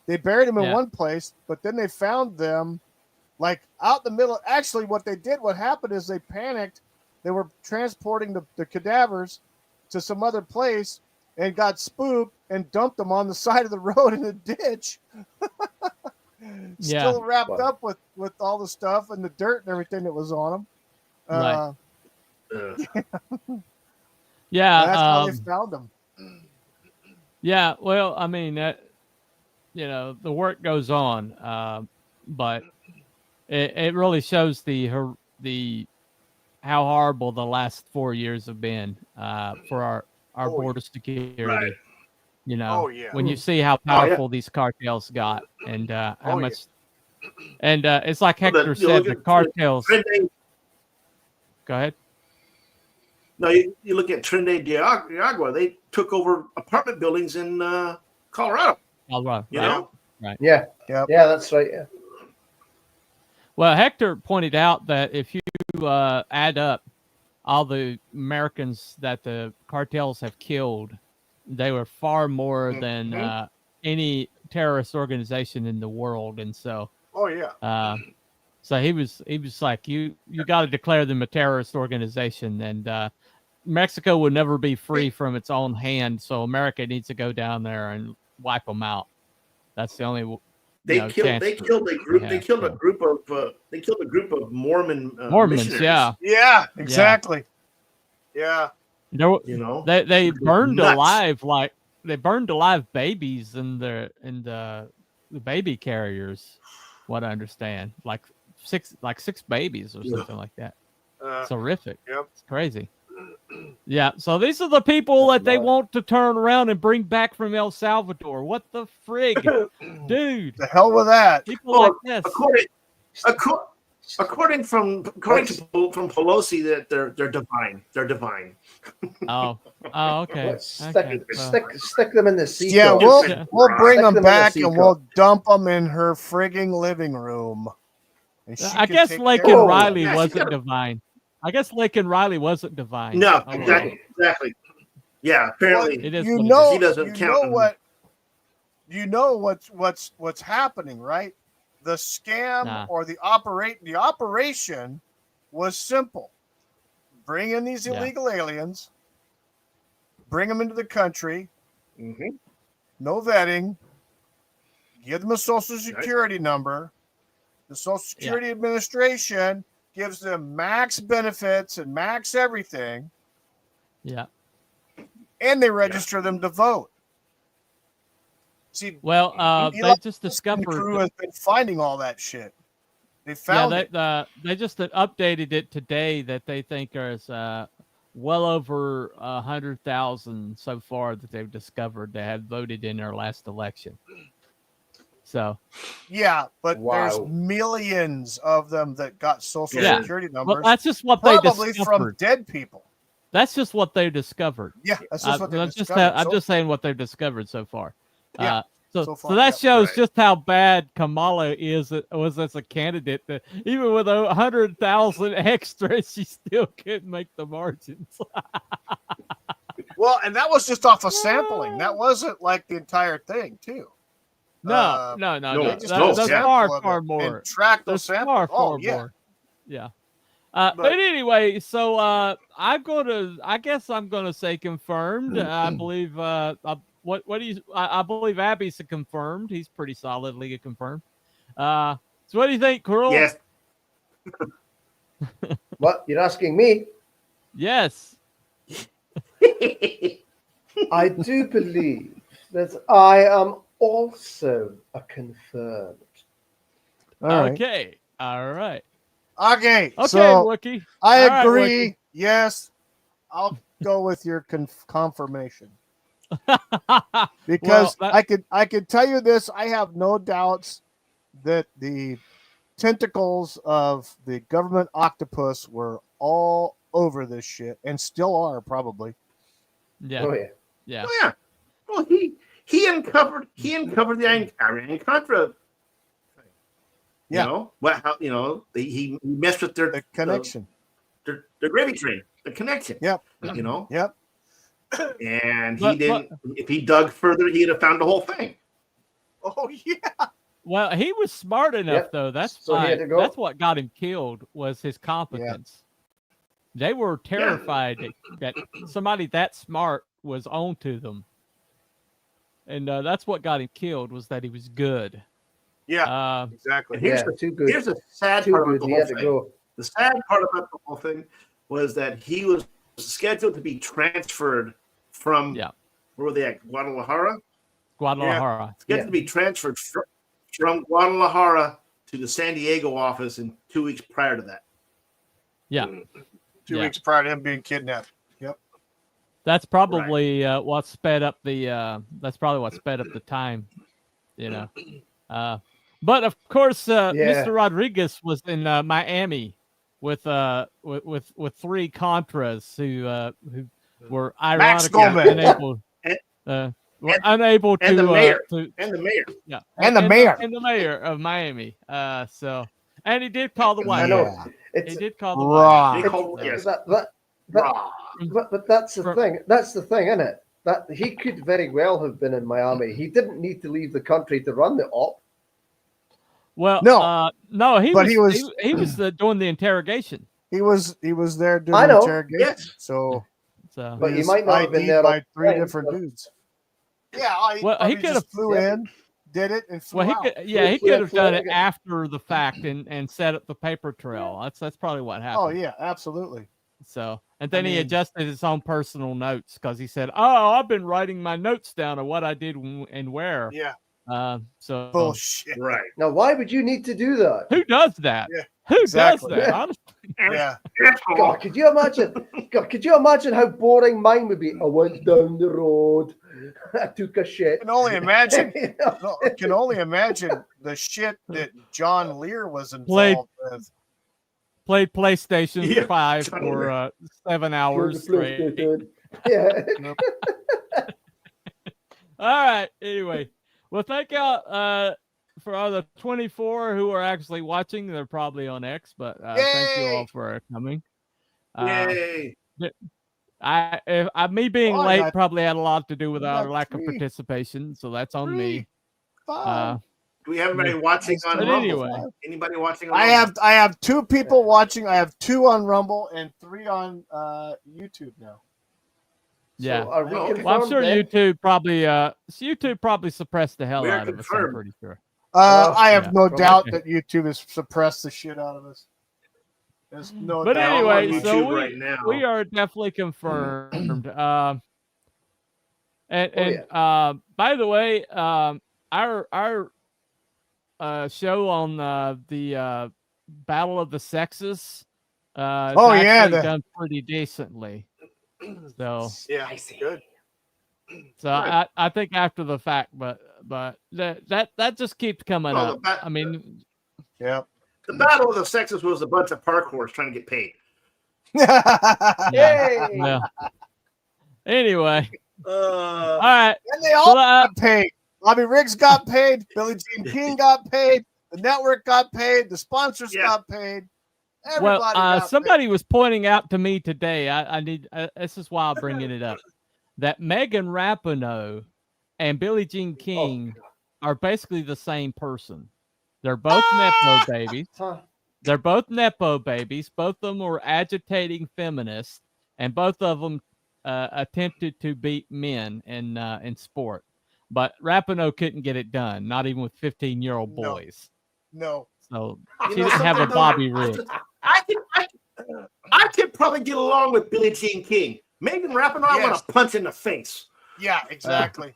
they buried him in one place. But then they found them like out in the middle. Actually, what happened is they panicked. They were transporting the cadavers to some other place and got spooked and dumped them on the side of the road in the ditch. Still wrapped up with all the stuff and the dirt and everything that was on them. That's how they found them. Yeah, well, the work goes on, but it really shows the how horrible the last 4 years have been for our border security. Right. When you see how powerful these cartels got and how much, and it's like Hector said, the cartels. Go ahead. No, you look at Trinidad de Agua. They took over apartment buildings in Colorado. Right. Yeah, that's right. Yeah. Well, Hector pointed out that if you add up all the Americans that the cartels have killed, they were far more than any terrorist organization in the world, and so. So he was like, you got to declare them a terrorist organization, and Mexico will never be free from its own hand. So America needs to go down there and wipe them out. That's the only. They killed a group. They killed a group of Mormons. Missionaries. Yeah, exactly. Yeah. You know, they burned nuts. alive babies in the baby carriers. What I understand, like six babies or something like that. It's horrific. Yep. It's crazy. Yeah. So these are the people that they want to turn around and bring back from El Salvador. What the frig, dude? The hell with that. People like this. According from Pelosi, that they're divine. They're divine. Oh, okay. Let's stick them in the sea. Yeah, we'll bring Stick them them in back the and we'll dump them in her frigging living room. And she I can guess take Lakin care of Riley them. wasn't divine. I guess Lakin Riley wasn't divine. No, Okay. exactly. Yeah, apparently It is You what it know, he doesn't you count. know what's happening, right? The scam or the operation was simple. Bring in these illegal aliens, bring them into the country, no vetting, give them a social security number. The Social Security Administration gives them max benefits and max everything. Yeah. And they register them to vote. See, well, they just discovered. Crew has been finding all that shit. They found it. They just updated it today that they think there's well over 100,000 so far that they've discovered that had voted in their last election. So, yeah, but there's millions of them that got social security numbers. Well, that's just what they probably discovered. from dead people. That's just what they discovered. Yeah, that's just what they I'm discovered. I'm just saying what they've discovered so far. Yeah, so that shows just how bad Kamala was as a candidate. That even with 100,000 extras, she still couldn't make the margins. Well, and that was just off of sampling. That wasn't like the entire thing, too. No. That's far more. Track those samples. Far more. Yeah. But anyway, so I guess I'm gonna say confirmed. I believe what do you? I believe Abby's confirmed. He's pretty solidly confirmed. So what do you think, Cruel? Yes. What, you're asking me? Yes. I do believe that I am also a confirmed. Okay. All right. Okay. Okay, so Wookie. I All agree. right, Yes, I'll go with your confirmation Wookie. because Well, I could tell you this. I have no doubts that the tentacles of the government octopus were all over this shit and still are probably. Yeah. Oh yeah. Yeah. Oh, yeah. Well, he uncovered the Iran Contra. Yeah. You know what? How he messed with their connection, their gravy train, the connection. Yep. You know. Yep. And he didn't. If he dug further, he'd have found the whole thing. Oh yeah. Well, he was smart enough though. That's So he had to go. That's what got him killed was his competence. They were terrified that somebody that smart was onto them, and that's what got him killed was that he was good. Yeah, exactly. And here's the sad part about the whole thing. The sad part about the whole thing was that he was scheduled to be transferred from where were they at? Guadalajara. Guadalajara. Scheduled to be transferred from Guadalajara to the San Diego office in 2 weeks prior to that. Yeah. 2 weeks prior to him being kidnapped. Yep. That's probably what sped up the. That's probably what sped up the time. You know. But of course, Mr. Rodriguez was in Miami with 3 Contras who were ironically unable. Unable to and the mayor and the mayor and the mayor of Miami. So and he did call the wife. He did call the wife. But that's the thing. That's the thing, isn't it? That he could very well have been in Miami. He didn't need to leave the country to run the op. Well, no, he was doing the interrogation. He was there doing the interrogation. Yes. So but you might not have been there by 3 different dudes. Yeah, he could have flew in, did it, and flew out. He could have done it after the fact and set up the paper trail. That's probably what happened. Oh yeah, absolutely. So, and then he mean- adjusted his own personal notes because he said, "Oh, I've been writing my notes down of what I did and where." Yeah. So Bullshit. Right. Now, why would you need to do that? who does that? Yeah, Who exactly. does that? Yeah. Honestly, Yeah. God, could you imagine? God, could you imagine how boring mine would be? I went down the road. I took a shit. I can only imagine. You know? No, I can only imagine the shit that John Lear was Played- involved with. played PlayStation Yeah, 5 John for Lear. 7 hours straight. Yeah. All right. Anyway, well, thank y'all for all the 24 who are actually watching. They're probably on X, but thank you all Yay! for coming. Yay. Me being Oh, I late got- probably had a lot to do with I our got lack of 3. participation, so that's on 3, me. 5. Do we have anybody watching on But Rumble? anyway. Anybody watching on I Rumble? have 2 people watching. I have 2 on Rumble and 3 on YouTube now. Yeah. So are we Oh, okay. confirmed Well, I'm sure then? YouTube probably suppressed the hell We are out of us. I'm confirmed. pretty sure. I have yeah. no From- doubt okay. that YouTube has suppressed the shit out of us. There's no But doubt. I'm on anyway, so YouTube right now. we are definitely confirmed. And by the way, our show on the Battle of the Sexes, is actually done pretty decently. So Yeah, good. So I think after the fact, but that just keeps coming Well, up. I mean, Yeah. The Battle of the Sexes was a bunch of parkours trying to get paid. Yay! yeah. Anyway, all Uh, right. And they all So, got paid. Bobby Riggs got paid. Billie Jean King got paid. The network got paid. The sponsors Yeah. got paid. Well, Everybody got somebody was pointing out to me today. I need. This is why I'm bringing it up. That Megan Rapinoe and Billie Jean King are basically the same person. They're both nepo babies. Huh. They're both nepo babies. Both of them were agitating feminists, and both of them attempted to beat men in sport. But Rapinoe couldn't get it done, not even with 15-year-old No. boys. No. So You she know didn't have a something, though? Bobby Riggs. I could probably get along with Billie Jean King. Megan Rapinoe, I want Yes. to punch in the face. Yeah, exactly.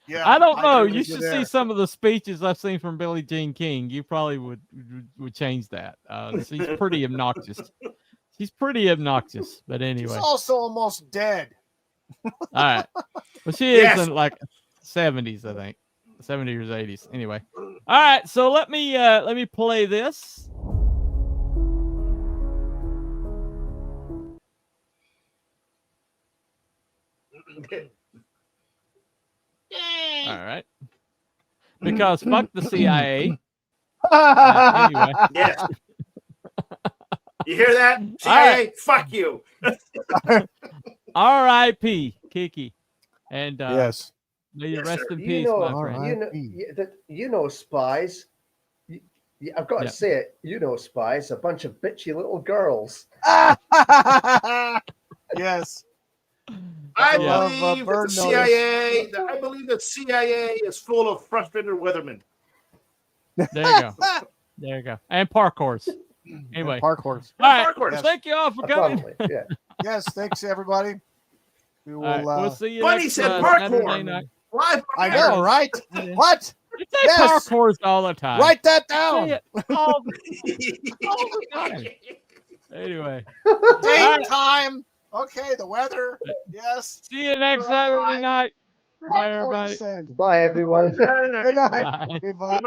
Yeah. I don't know. agree You with should there. see some of the speeches I've seen from Billie Jean King. You probably would change that. She's pretty obnoxious. She's pretty obnoxious. But She's anyway, also almost dead. all right. Well, she Yes. is in like 70s, I think, 70s or 80s. Anyway, all right. So let me play this. All right. Because fuck the CIA. Anyway. Yes. You hear that? CIA, fuck you. R.I.P. Kiki. And Yes. may you Yes, rest sir. in You peace, know, my friend. you know, spies. I've got Yeah. to say it. You know, spies, a bunch of bitchy little girls. Yes. I Yeah. believe that Bird the CIA. I believe that CIA is full of frustrated weathermen. There you go. There you go. And parkours. Anyway. Parkours. All right. Parkours. Well, thank you all for coming. Apparently, yeah. Yes, thanks everybody. We will. All right, we'll see you Buddy next said Saturday parkour. night. Live I know, right? What? You say Yes. parkours all the time. Write that Say down. it all the time. Anyway. Date, time. Okay, the weather. Yes. See you next Saturday night. Bye, everybody. Bye, everyone. Good night. Bye. Goodbye.